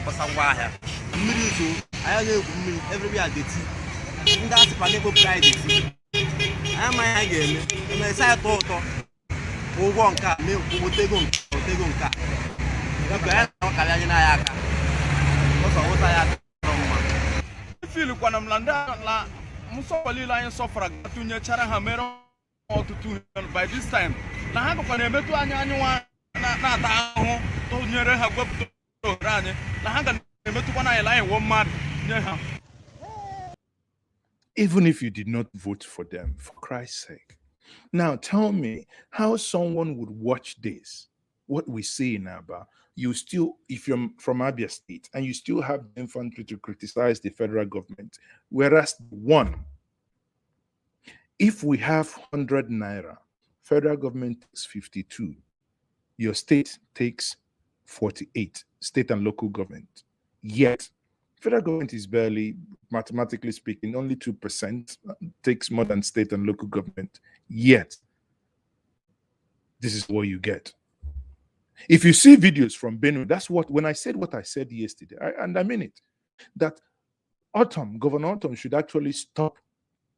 Speaker 3: for some wire. Mirizu, I know everywhere they see. That's the Paneco pride. I'm my again, and I say, Toto, who won't cut me, who will take on car.
Speaker 14: Feel when I'm Landa, Musoli Lion Sofra, Tunya Chara Hamero, or to by this time. Nahago Panemetu Anyua, Nata, Tonyere have got to run. Nahaga Metu one I lie 1 month.
Speaker 2: Even if you did not vote for them, for Christ's sake. Now tell me how someone would watch this, what we see in Aba. You still, if you're from Abia State, and you still have the infantry to criticize the federal government, whereas one, if we have 100 naira, federal government takes 52, your state takes 48, state and local government. Yet, federal government is barely, mathematically speaking, only 2% takes more than state and local government. Yet, this is what you get. If you see videos from Benue, that's what, when I said what I said yesterday, and I mean it, that Governor Autumn should actually stop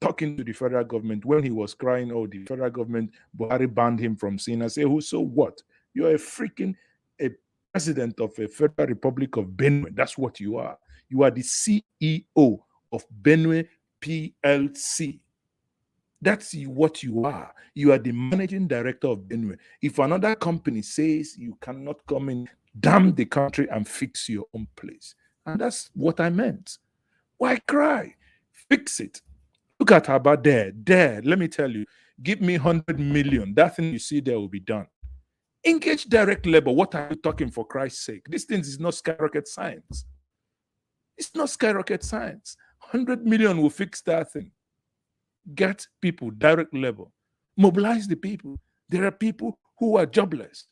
Speaker 2: talking to the federal government when he was crying, oh, the federal government, Buhari banned him from seeing. I say, who, so what? You're a president of a federal republic of Benue. That's what you are. You are the CEO of Benue PLC. That's what you are. You are the managing director of Benue. If another company says you cannot come in, damn the country and fix your own place. And that's what I meant. Why cry? Fix it. Look at Aba there. Let me tell you, give me 100 million. That thing you see there will be done. Engage direct labor. What are you talking, for Christ's sake? This thing is not skyrocket science. It's not skyrocket science. 100 million will fix that thing. Get people direct labor. Mobilize the people. There are people who are jobless.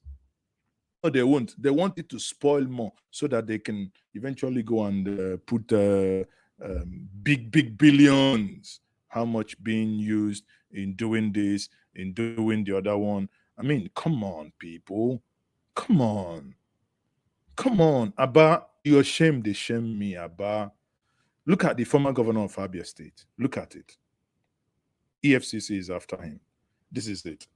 Speaker 2: No, they won't. They want it to spoil more so that they can eventually go and put big billions. How much being used in doing this, in doing the other one. I mean, come on, people. Come on. Aba, you're ashamed. They shame me, Aba. Look at the former governor of Abia State. Look at it. EFCC is after him. This is it.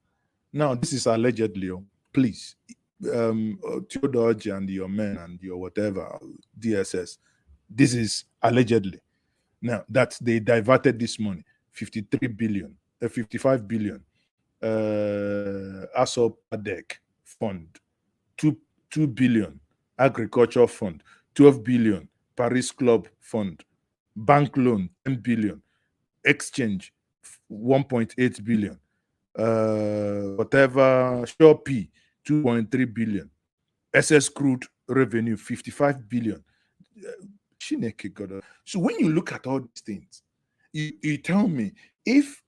Speaker 2: Now, this is allegedly, please, Theodore and your men and your whatever, DSS, this is allegedly. Now, that they diverted this money, 55 billion, ASOP ADEC fund, 2 billion. Agriculture fund, 12 billion. Paris Club fund, bank loan, 10 billion. Exchange, 1.8 billion. Whatever, Shopee, 2.3 billion. SS crude revenue, 55 billion. So when you look at all these things, you tell me, if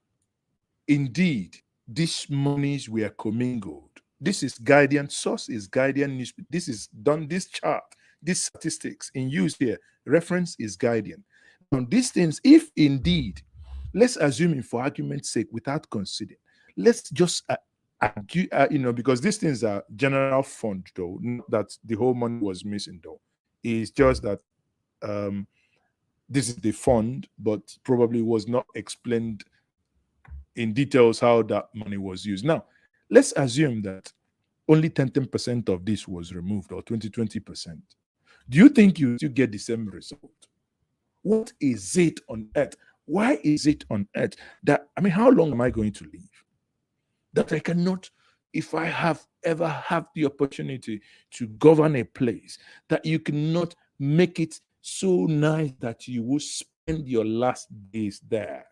Speaker 2: indeed these monies were commingled, this is Guardian, source is Guardian News, this is done, this chart, these statistics in use here, reference is Guardian. On these things, if indeed, let's assume for argument's sake, without considering, let's just argue, because these things are general fund, though, not that the whole money was missing, though. It's just that this is the fund, but probably was not explained in details how that money was used. Now, let's assume that only 10% of this was removed, or 20%. Do you think you still get the same result? What is it on earth? Why is it on earth that, how long am I going to live? That I cannot, if I ever have the opportunity to govern a place, that you cannot make it so nice that you will spend your last days there.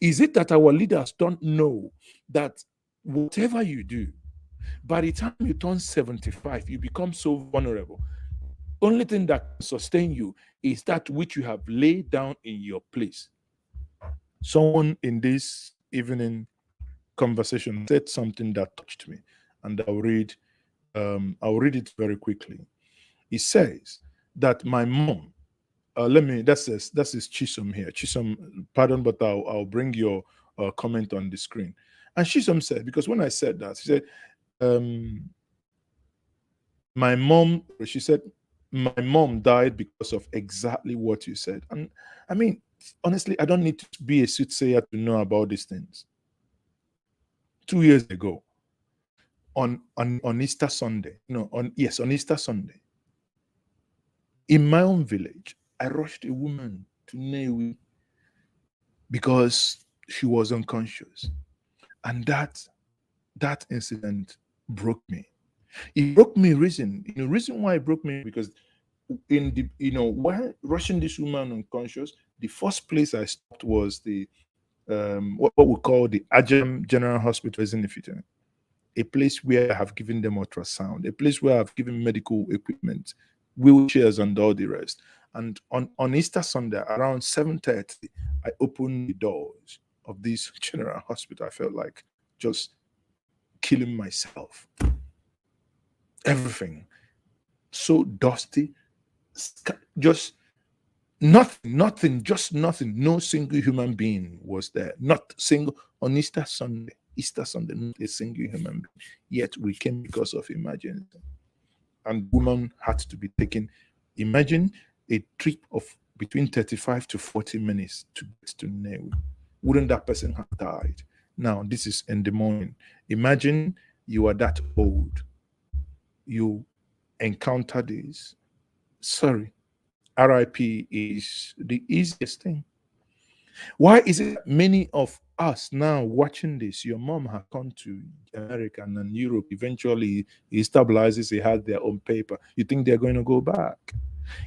Speaker 2: Is it that our leaders don't know that whatever you do, by the time you turn 75, you become so vulnerable? Only thing that can sustain you is that which you have laid down in your place. Someone in this evening conversation said something that touched me, and I'll read it very quickly. It says that my mom, that's his Chisom here. Chisom, pardon, but I'll bring your comment on the screen. And Chisom said, because when I said that, she said, my mom died because of exactly what you said. And honestly, I don't need to be a soothsayer to know about these things. 2 years ago, on Easter Sunday, on Easter Sunday, in my own village, I rushed a woman to Newi because she was unconscious. And that incident broke me. It broke me reason why it broke me, because while rushing this woman unconscious, the first place I stopped was the what we call the Ajam General Hospital, isn't it? A place where I have given them ultrasound, a place where I've given medical equipment, wheelchairs, and all the rest. And on Easter Sunday, around 7:30, I opened the doors of this general hospital. I felt like just killing myself. Everything so dusty, just nothing, just nothing. No single human being was there. Not single on Easter Sunday, not a single human being. Yet we came because of emergency, and woman had to be taken. Imagine a trip of between 35 to 40 minutes to get to Newi. Wouldn't that person have died? Now, this is in the morning. Imagine you are that old. You encounter this. Sorry, RIP is the easiest thing. Why is it many of us now watching this? Your mom has come to America and Europe. Eventually, he stabilizes, he has their own paper. You think they're going to go back?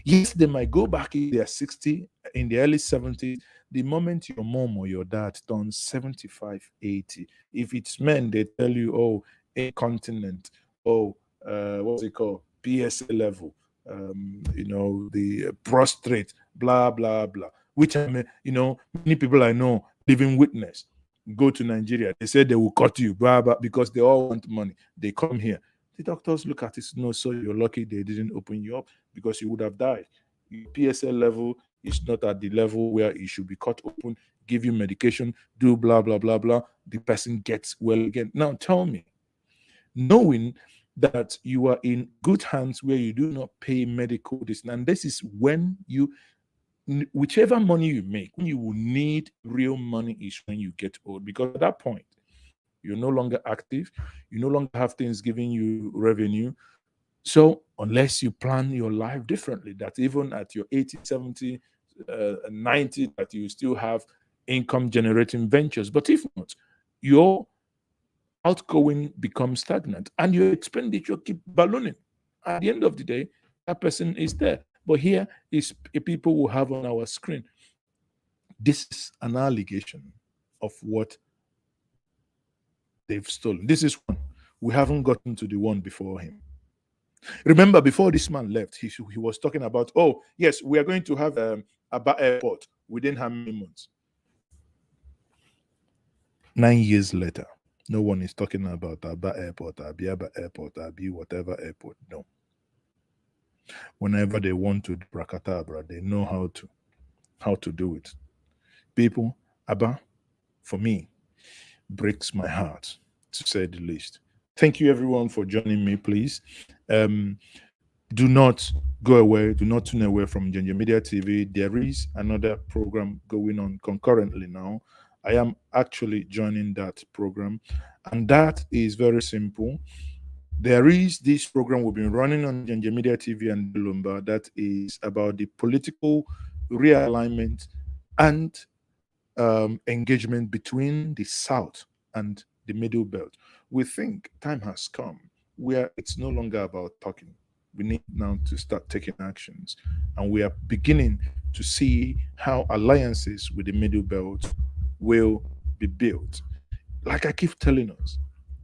Speaker 2: Yes, they might go back in their 60, in the early 70s. The moment your mom or your dad turns 75, 80, if it's men, they tell you, oh, incontinent, oh, what's it called? PSA level, the prostrate, blah, blah, blah. Which, many people I know, living witness, go to Nigeria. They say they will cut you, blah, blah, because they all want money. They come here. The doctors look at it, no, so you're lucky they didn't open you up, because you would have died. Your PSA level is not at the level where it should be cut open, give you medication, do blah, blah, blah, blah. The person gets well again. Now tell me, knowing that you are in good hands where you do not pay medical this, and this is when whichever money you make, when you will need real money is when you get old, because at that point, you're no longer active, you no longer have things giving you revenue. So unless you plan your life differently, that even at your 80, 70, 90, that you still have income generating ventures. But if not, your outgoing becomes stagnant, and your expenditure keep ballooning. At the end of the day, that person is there. But here is a people we have on our screen. This is an allegation of what they've stolen. This is one. We haven't gotten to the one before him. Remember, before this man left, he was talking about, oh, yes, we are going to have Aba Airport within how many months? 9 years later, no one is talking about Aba Airport, Abiaba Airport, Abi whatever airport. No. Whenever they want to do Brakatabra, they know how to do it. People, Aba, for me, breaks my heart, to say the least. Thank you, everyone, for joining me, please. Do not go away. Do not tune away from Ginger Media TV. There is another program going on concurrently now. I am actually joining that program, and that is very simple. There is this program we've been running on Ginger Media TV and Lumba that is about the political realignment and engagement between the South and the Middle Belt. We think time has come where it's no longer about talking. We need now to start taking actions. And we are beginning to see how alliances with the Middle Belt will be built. Like I keep telling us,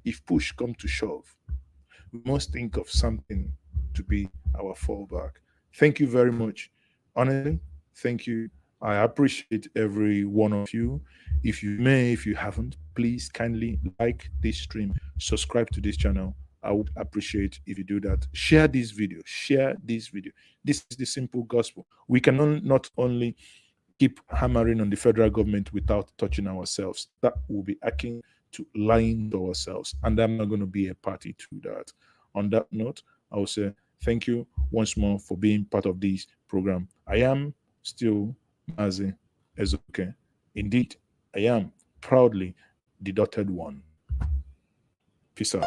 Speaker 2: if push comes to shove, we must think of something to be our fallback. Thank you very much. Honestly, thank you. I appreciate every one of you. If you haven't, please kindly like this stream, subscribe to this channel. I would appreciate if you do that. Share this video. Share this video. This is the simple gospel. We can not only keep hammering on the federal government without touching ourselves. That will be akin to lying to ourselves. And I'm not going to be a party to that. On that note, I will say thank you once more for being part of this program. I am still Mazi Ezoke. Indeed, I am proudly the dotted one. Peace out.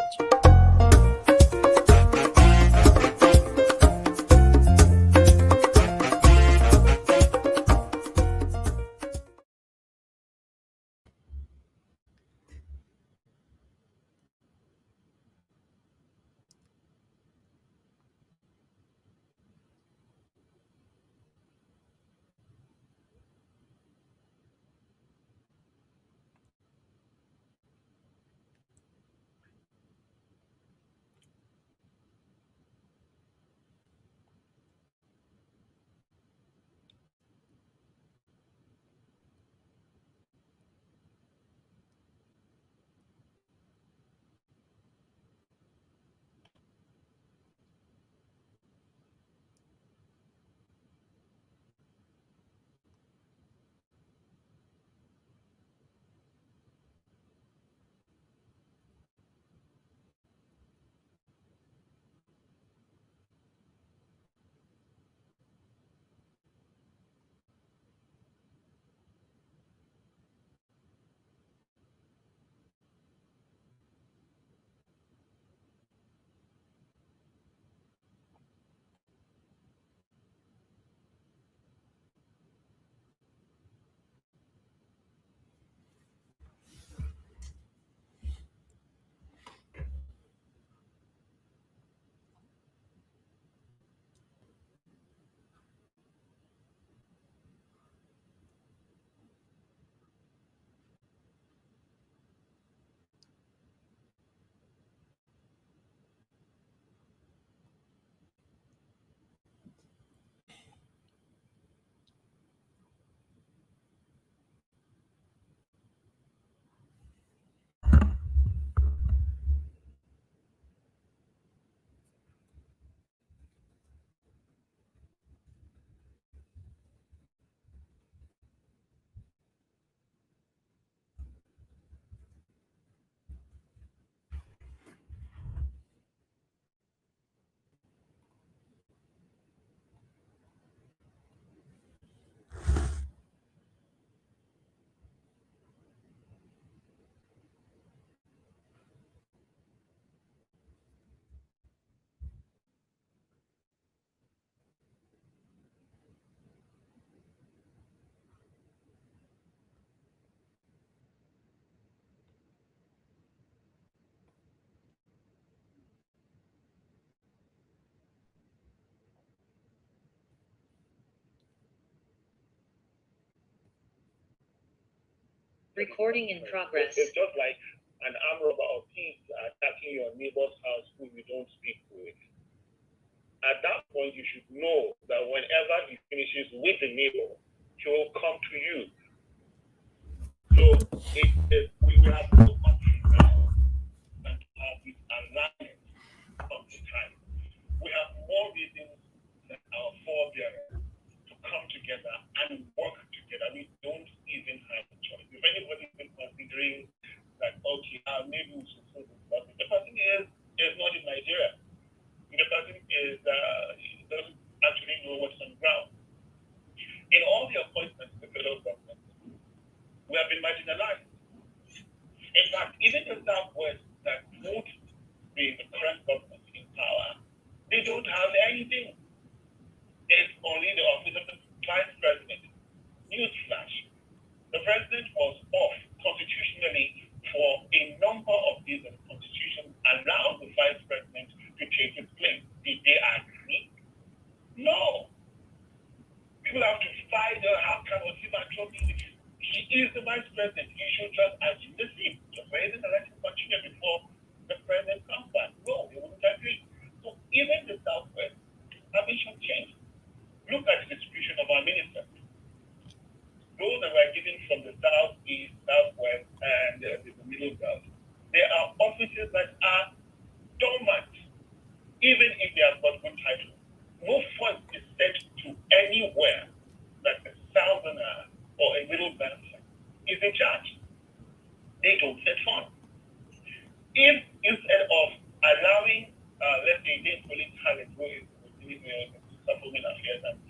Speaker 1: Recording in progress.
Speaker 4: It's just like an armed robber or thief attacking your neighbor's house who you don't speak with. At that point, you should know that whenever he finishes with the neighbor, he will come to you. So we have no country now than to have this alliance of the time. We have more reasons than our forebearers to come together and work together. We don't even have a choice. If anybody's been considering that, okay, maybe we should solve this problem, the person is not in Nigeria. The person doesn't actually know what's on the ground. In all the appointments in the federal government, we have been marginalized. In fact, even the Southwest that would be the current government in power, they don't have anything. It's only the office of the vice president. Newsflash. The president was off constitutionally for a number of years of the Constitution, allowed the vice president to take his place. Did they agree? No. People have to fight how can Osiba trouble him? He is the vice president. He should just assume the seat. The president election continue before the president comes back. No, they wouldn't agree. So even the Southwest have issues changed. Look at the distribution of our ministers. Those that were given from the Southeast, Southwest, and the Middle Belt, there are offices that are dormant, even if they have got good titles. No fund is sent to anywhere that a Southerner or a Middle Belter is in charge. They don't set funds. If instead of allowing, let's say, this police talent who is supplement affairs and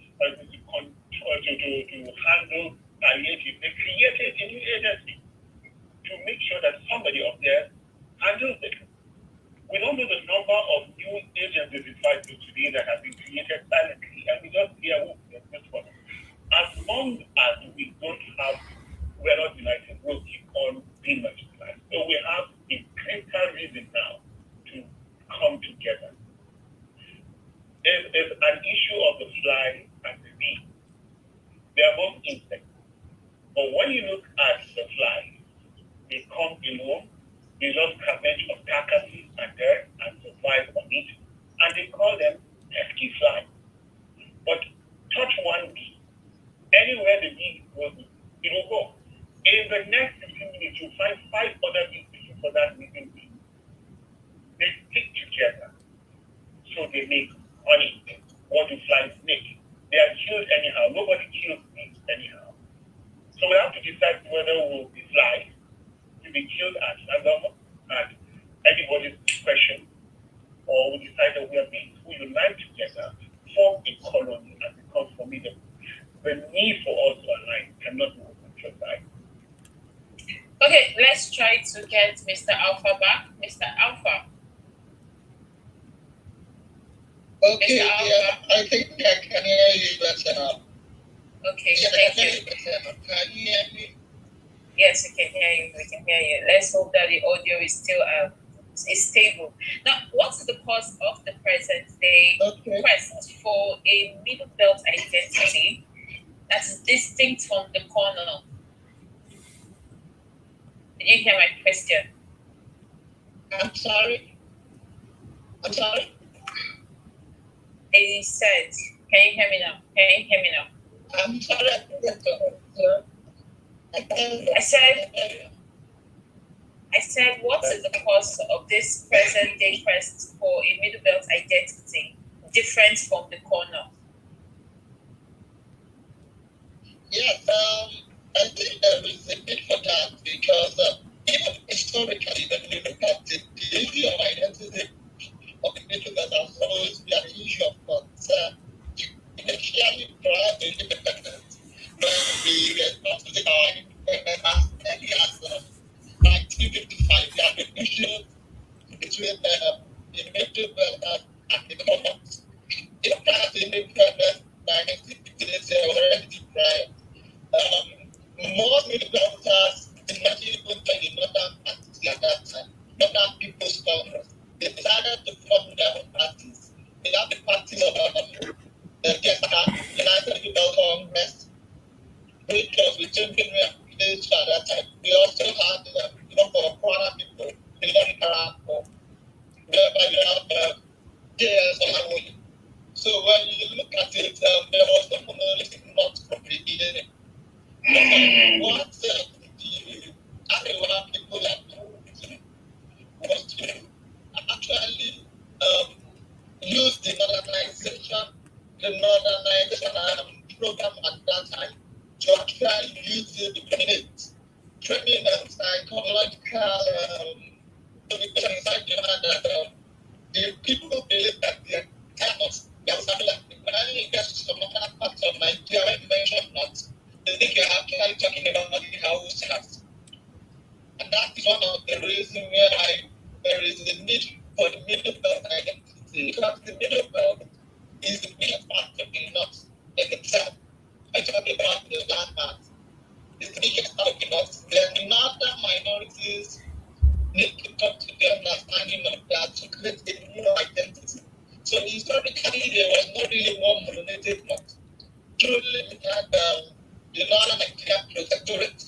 Speaker 4: to handle palliative, they created a new agency to make sure that somebody up there handles it. We don't know the number of new agencies in fact today that have been created silently, and we just hear this one. As long as we we're not united, we'll keep on being marginalized. So we have a greater reason now to come together. It's an issue of the fly and the bee. They are both insects. But when you look at the fly, they come alone, they just scavenge of carcasses and dirt and survive on it, and they call them pesky fly. But touch one bee, anywhere the bee goes, it will go. In the next 15 minutes, you'll find 5 other bees looking for that missing bee. They stick together, so they make honey. What do flies make? They are killed anyhow. Nobody kills bees anyhow. So we have to decide whether we'll be flies to be killed at random at anybody's discretion, or we decide that we are beings who unite together, form a colony, and become formidable. The need for us to align cannot be controlled.
Speaker 1: Okay, let's try to get Mr. Alpha back. Mr. Alpha.
Speaker 23: Okay, Mr. Alpha. Yeah, I think I can hear you better now.
Speaker 1: Okay, thank you.
Speaker 23: Can you hear me?
Speaker 1: Yes, we can hear you. We can hear you. Let's hope that the audio is still is stable. Now, what's the cause of the present day quest for a Middle Belt identity that is distinct from the corner? Did you hear my question?
Speaker 23: I'm sorry.
Speaker 1: He said, can you hear me now?
Speaker 23: I'm sorry.
Speaker 1: I said, what is the cause of this present day quest for a Middle Belt identity different from the corner?
Speaker 23: Yes, I think there is a bit for that because even historically, when you look at the issue of identity of the Middle Belt has always been an issue of concern. Initially, prior to independence, when we were not to our independence as early as 1955, we had an issue between the Middle Belt and the Commons. In fact, the independence 1956 were already deprived. Most Middle Belters did not even join the Northern parties at that time, Northern People's Congress. They decided to form their own parties. They have the party of United Middle Congress, which was between Benue and Village at that time. We Yes, so when you look at it, there was no monolithic not from the beginning. What the Arewa people are doing was to actually use the modernization program at that time to actually use the training and psychological education inside the mind that the people believe that they are cannot. There was something like when you get to some other parts of Nigeria, you mentioned not. They think you're actually talking about the house. And that is one of the reasons where there is a need for the middle belt identity. Because the middle belt is the biggest part of the north in itself. I talk about the landmass. It's the biggest part of the north. The northern minorities need to come to the understanding of that to create a new identity. So historically, there was not really one monolithic north. Truly, we had the northern Nigerian protectorate.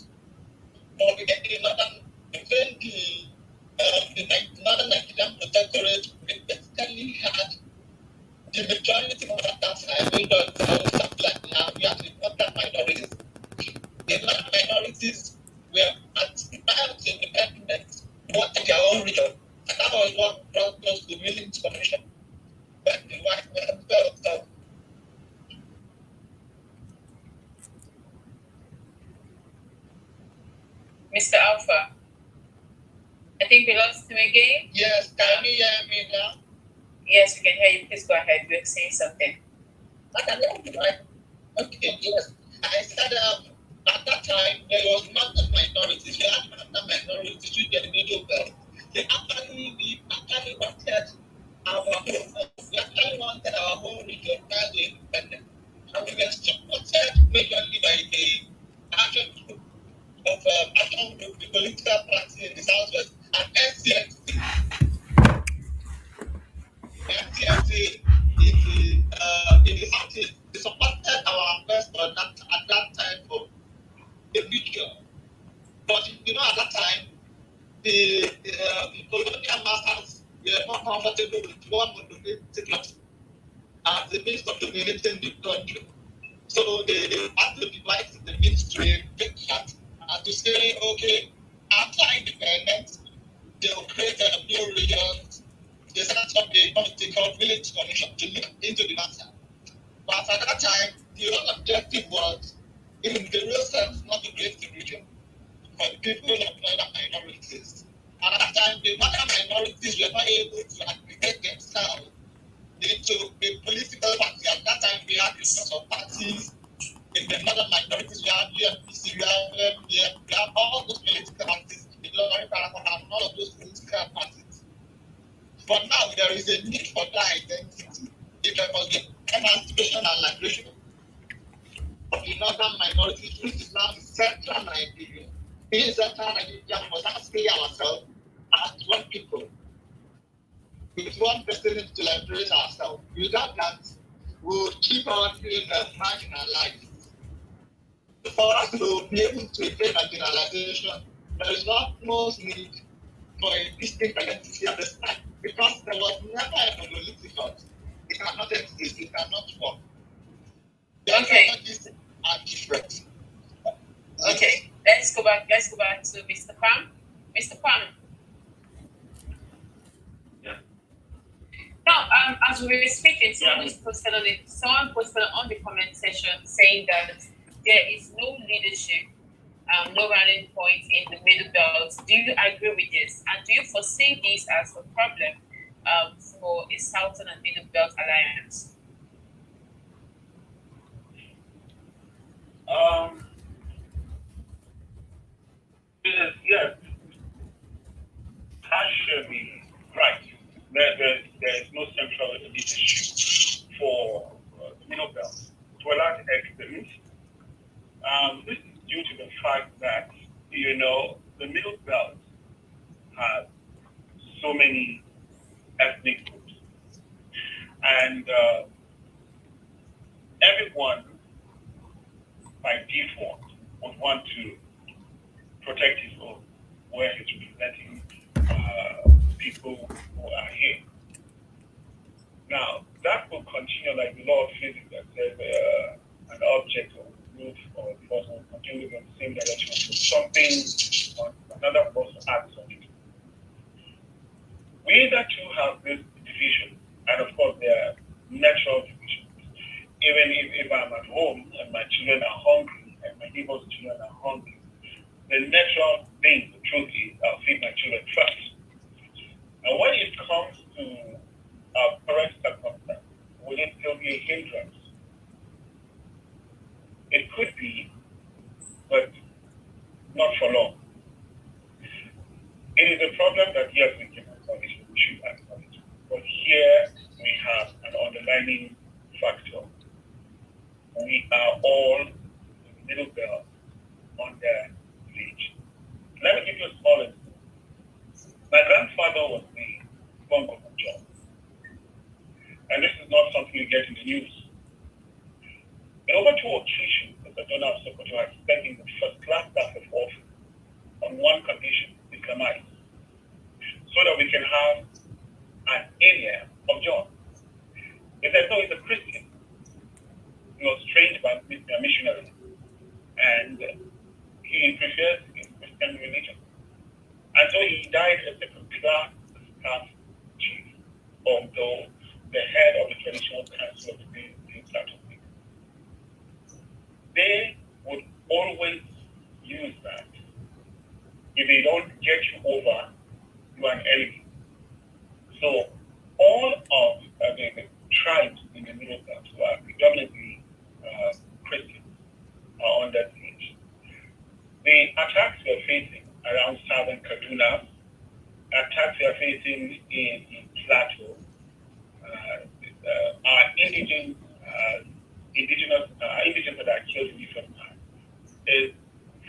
Speaker 23: But we get the northern, the northern Nigerian protectorate, we basically had the majority of that time, we don't stuff like now, we have the northern minorities. The northern minorities were at prior to independence, wanted their own region. And that was what brought us to Williams Commission. When the white man felt so.
Speaker 1: Mr. Alpha, I think we lost him again.
Speaker 23: Yes, can you hear me now?
Speaker 1: Yes, we can hear you. Please go ahead. You're saying something.
Speaker 23: Okay, yes. I said at that time there was mountain minorities. We had mountain minorities with the middle belt. We actually wanted our whole region as independent. And we were supported majorly by the action group of the political party in the southwest and NCNC. NCNC in the southeast. They supported our investor at that time for the future. But at that time, the colonial masters were not comfortable with one monolithic country as the means of dominating the country. So they had to divide the ministry, big cat, and to say, okay, after independence, they will create a new regions. They set up a committee called Village Commission to look into the matter. But at that time, the whole objective was, in the real sense, not to create the region for the people of other minorities. And at that time, the other minorities were not able to aggregate themselves into a political party. At that time, we had a lot of parties. In the northern minorities, we have UNPC, we have all those political parties, the Lorry Paragon, and all of those political parties. But now there is a need for that identity. If there was the emancipation and liberation of the northern minorities, which is now central Nigeria. In central Nigeria, we must now see ourselves as one people, with one destiny to liberate ourselves. Without that, we will keep on being marginalized. For us to be able to evade marginalization, there is not most need for a distinct identity at the start, because there was never a monolithic thought. It cannot exist, it cannot work. The identities are different.
Speaker 1: Okay, let's go back to Mr. Pam. Mr. Pam.
Speaker 4: Yeah.
Speaker 1: Now, as we were speaking, someone posted on the comment section saying that there is no leadership, no rallying point in the middle belt. Do you agree with this? And do you foresee this as a problem for a Southern and Middle Belt alliance?
Speaker 4: Yes. Partially right. There is no central leadership for the middle belt to a large extent. This is due to the fact that, the middle belt has so many ethnic groups. And everyone, by default, would want to protect his own, where he's representing people who are here. Now, that will continue like the law of physics that says an object or group or a force will continue in the same direction. So something on another force acts on it. We either two have this division, and of course there are natural divisions. Even if I'm at home and my children are hungry and my neighbor's children are hungry, the natural thing, the truth is, I'll feed my children first. And when it comes to our current circumstance, will it still be a hindrance? It could be, but not for long. It is a problem that, yes, we can acknowledge, we should acknowledge. But here we have an underlying factor. We are all little girls on the village. Let me give you a small example. My grandfather was the Bongo job. And this is not something you get in the news. In over 2 occasions, the donor of Sokoto has spent in the first class staff of office on one condition, Islamite, so that we can have an area of John. He said, no, he's a Christian. He was trained by a missionary, and he prefers his Christian religion. And so he died as a class staff chief, although the head of the traditional council of the Plateau. They would always use that. If they don't get you over, you are an enemy. So all of the tribes in the Middle Belt who are predominantly Christians are on that page. The attacks we are facing around southern Kaduna, attacks we are facing in Plateau, are indigenous that are killed in different parts, is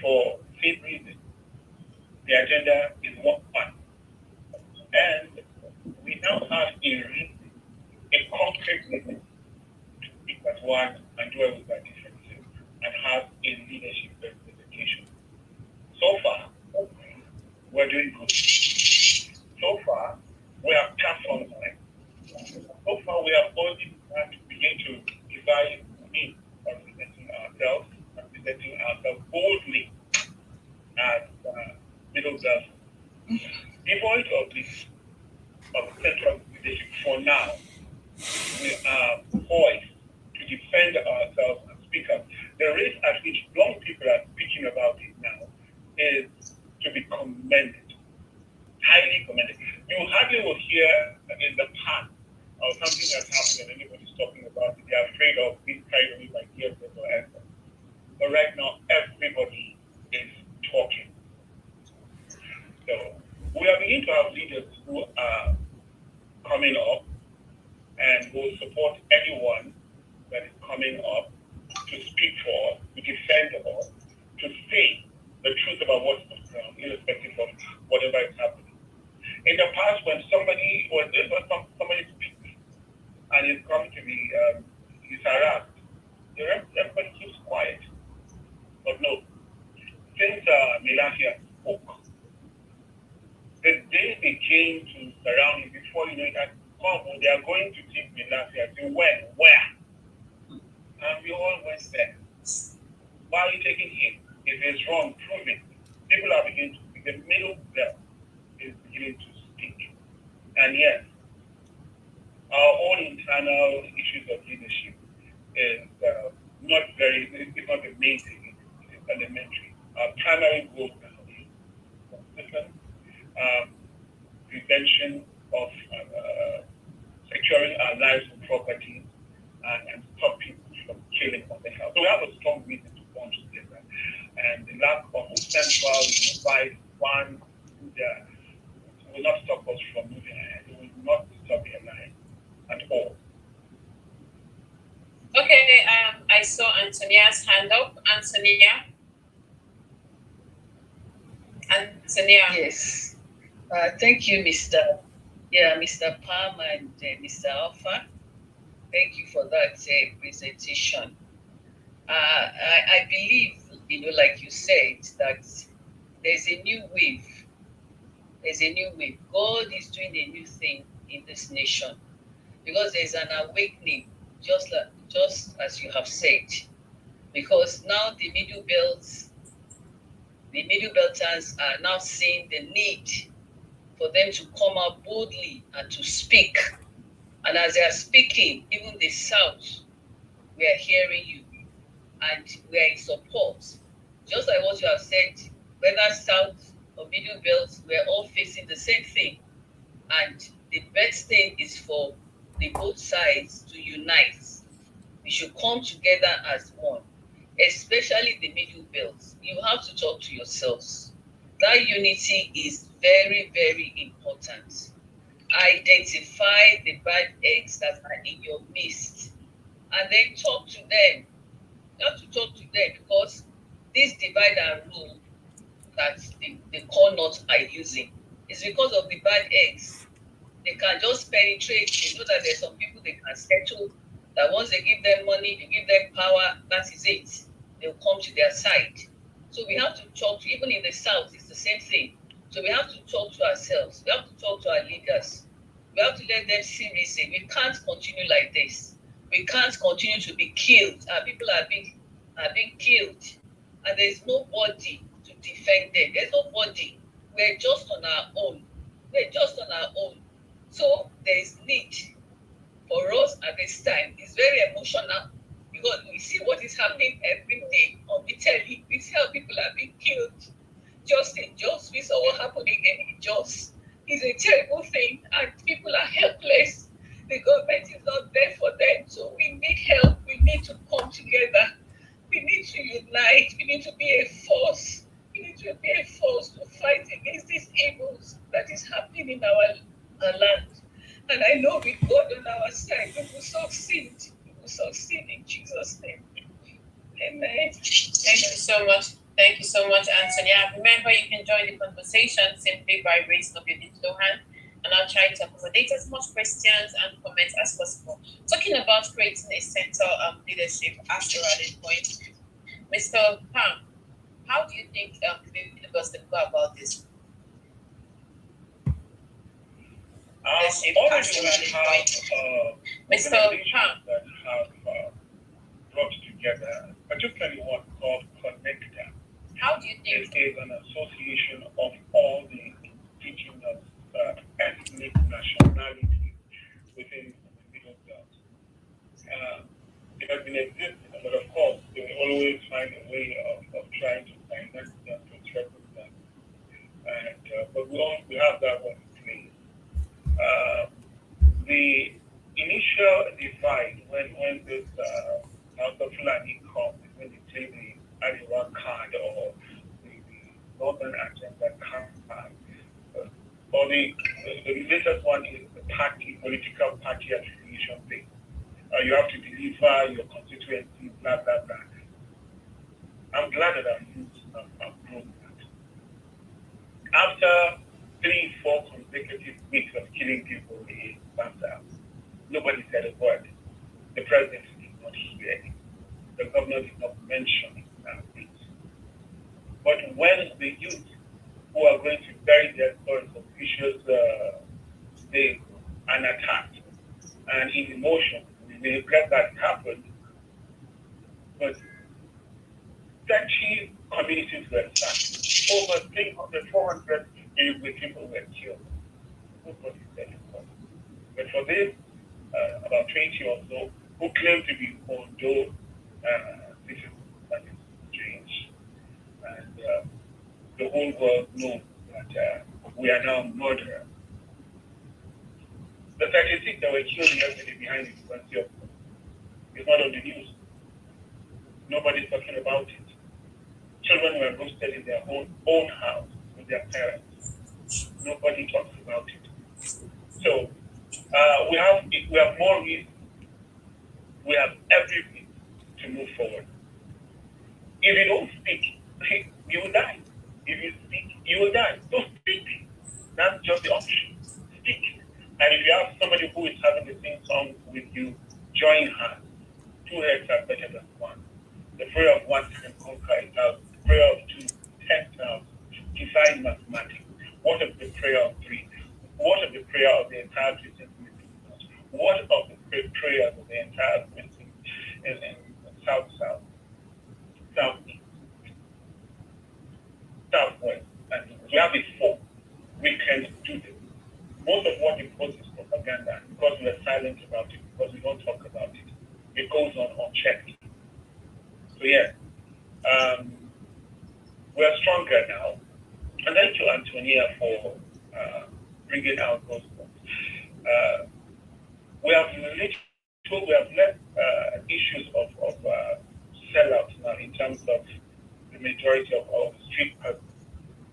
Speaker 4: for same reason. The agenda is one. And we now have a concrete reason to pick that one and do away with that differences and have a leadership representation. So far, we're doing good. So far, we have platforms like. So far, we have only had to begin to devise means of presenting ourselves boldly as middle class. Devoid of this central leadership for now, we are poised to defend ourselves and speak up. The rate at which young people are speaking about it now is to be commended, highly commended. You hardly will hear in the past or something that's happened and anybody's talking about it. They're afraid of being carried away by fear or answer. But right now, everybody is talking. So we are beginning to have leaders who are coming up and will support anyone that is coming up to speak for us, to defend us, to say the truth about what's on the ground, irrespective of whatever is happening. In the past, when somebody speaks and is coming to be is harassed, everybody keeps quiet. But no, since Melafia spoke, the day they came to surround him, before you know that, they are going to take Melafia. Say, when? Where? And we all went there. Why are you taking him? If it's wrong, prove it. People are beginning to speak. The middle belt is beginning to speak. And yes, our own internal issues of leadership is not the main thing. It is elementary. Our primary goal now is consistent prevention of securing our lives and property and stop people from killing on the health. So we have a strong reason to bond together. And the lack of central unified one will not stop us from moving ahead. It will not stop the line at all.
Speaker 1: Okay, I saw Antonia's hand up. Antonia.
Speaker 5: Yes. Thank you, Mr. Palm and Mr. Alpha. Thank you for that presentation. I believe, like you said, that there's a new wave. There's a new wave. God is doing a new thing in this nation. because there's an awakening, just as you have said, because now the Middle Belters are now seeing the need for them to come out boldly and to speak. And as they are speaking, even the South, we are hearing you and we are in support. Just like what you have said, whether South or Middle Belt, we are all facing the same thing. And the best thing is for the both sides to unite. We should come together as one, especially the Middle Belt. You have to talk to yourselves. That unity is very, very important. Identify the bad eggs that are in your midst and then talk to them. You have to talk to them, because this divide and rule that the core nuts are using is because of the bad eggs. They can just penetrate. They know that there's some people they can settle, that once they give them money, they give them power, that is it. They'll come to their side. So we have to talk to, even in the South, it's the same thing. So we have to talk to ourselves. We have to talk to our leaders. We have to let them see reason. We can't continue like this. We can't continue to be killed. Our people are being killed. And there's nobody to defend them. There's nobody. We're just on our own. We're just on our own. So there is need for us at this time. It's very emotional, because we see what is happening every day on the telly. We see how people are being killed. Just in Jos, we saw what happened again in Jos. It's a terrible thing, and people are helpless. The government is not there for them, so we need help. We need to come together. We need to unite. We need to be a force. We need to be a force to fight against these evils that is happening in our land. And I know with God on our side, we will succeed. We will succeed in Jesus' name. Amen.
Speaker 1: Thank you so much. Thank you so much, Antonia. Remember, you can join the conversation simply by raising up your digital hand, and I'll try to accommodate as much questions and comments as possible. Talking about creating a center of leadership at a rallying point, Mr. Pam, how do you think the leaders can go about this? Mr. Pam.
Speaker 4: That have brought together, particularly one called Connecta.
Speaker 1: How do you think
Speaker 4: it is an association of all the indigenous ethnic nationalities within the Middle Belt? It has been existing, but of course, they will always find a way of trying to finance them, to threaten them. And, but we have that one in place. The initial divide when this House of Fulani comes, when they say the Ariwa card or the Northern Agenda card, or the latest one is the political party affiliation thing. You have to deliver your constituency, blah, blah, blah. I'm glad that I've grown that. After 3-4 consecutive weeks of killing people in Bamsa, nobody said a word. The president did not hear it. The governor did not mention it. But when the youth who are going to bury their stories of vicious days and attacked, and in emotion, they regret that happened, but 30 communities were sacked. Over 300, 400 people were killed. Nobody said it. But for this, about 20 or so, who claim to be Ondo, this is that is strange. And the whole world knows that we are now murderers. The 36 that were killed yesterday behind the University of is not on the news. Nobody's talking about it. Children were roasted in their own house with their parents. Nobody talks about it. So we have more reason. We have everything to move forward. If you don't speak, you will die. If you speak, you will die. Don't speak. That's just the option. Speak. And if you have somebody who is having the same song with you, join hands. 2 heads are better than one. The prayer of one can conquer 1,000. The prayer of 2, 10,000. Define mathematics. What of the prayer of 3? What of the prayer of the entire Christian community? What of prayers of the entire country in South, Southeast, Southwest, and we have it 4. We can do this. Most of what we post is propaganda because we are silent about it, because we don't talk about it. It goes on unchecked. So yeah, we are stronger now. And thank you, Antonia, for bringing out those points. We have left issues of sellouts now in terms of the majority of street persons.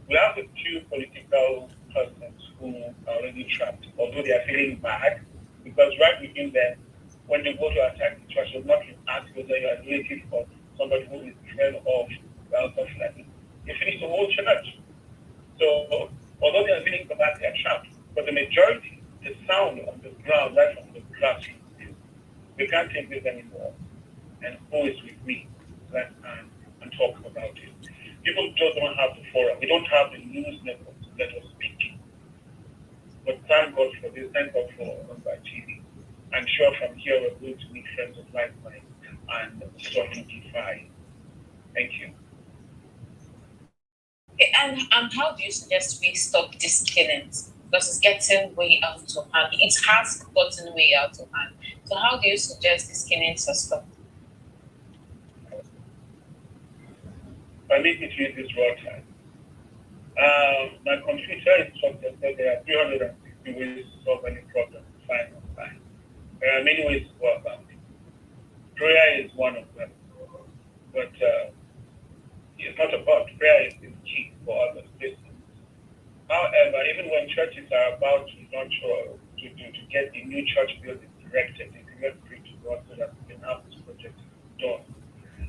Speaker 4: We have a few political persons who are already trapped, although they are feeling bad, because right within them, when they go to attack the church, they'll not ask whether you are related or somebody who is friend of something like this. They finish the whole church. So, although they are feeling bad, they are trapped. But the majority, the sound on the ground, right from the grassroots, is we can't take this anymore. And who is with me? Let's stand and talk about it. People just don't have the forum. We don't have the news network to let us speak. But thank God for this. Thank God for Mumbai TV. I'm sure from here we're going to meet friends of like mind and solidify. Thank you.
Speaker 1: Okay, and how do you suggest we stop these killings? Because it's getting way out of hand. It has gotten way out of hand. So how do you suggest these killings are stopped?
Speaker 4: I need to use this raw time. My computer instructor said there are 360 ways to solve any problem. Fine. There are many ways to go about it. Prayer is one of them. But it's not about prayer is key for other places. However, even when churches are about to launch or to get the new church building erected, they can pray to God so that we can have this project done.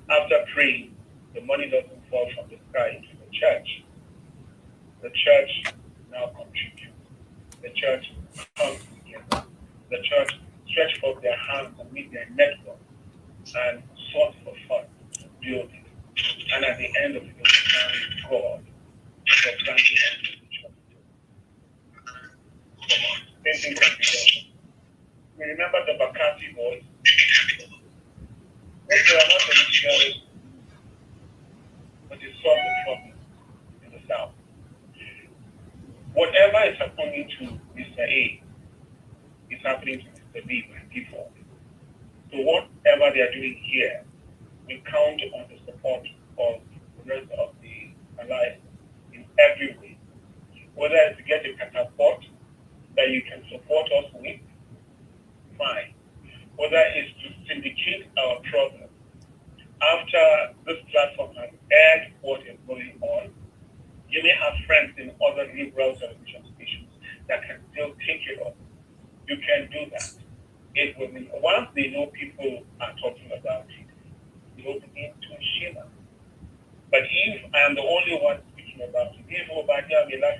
Speaker 4: After praying, the money doesn't fall from the sky into the church. The church now contributes. The church comes together. The church stretch forth their hands and meet their network and source for funds to build it. And at the end of it, we thank God for planting the church. Same thing can be done. We remember the Bakassi boys. They are not the missionaries, but they solved the problem in the South. Whatever is happening to Mr. A is happening to Mr. B by default. So whatever they are doing here, we count on the support of the rest of the alliance in every way. Whether it's to get a catapult that you can support us with, fine. Whether it's to syndicate our problem. After this platform has aired what is going on, you may have friends in other liberal television stations that can still take it up. You can do that. It will mean once they know people are talking about it, it will begin to shimmer. But if I am the only one speaking about it, if Obadia Mila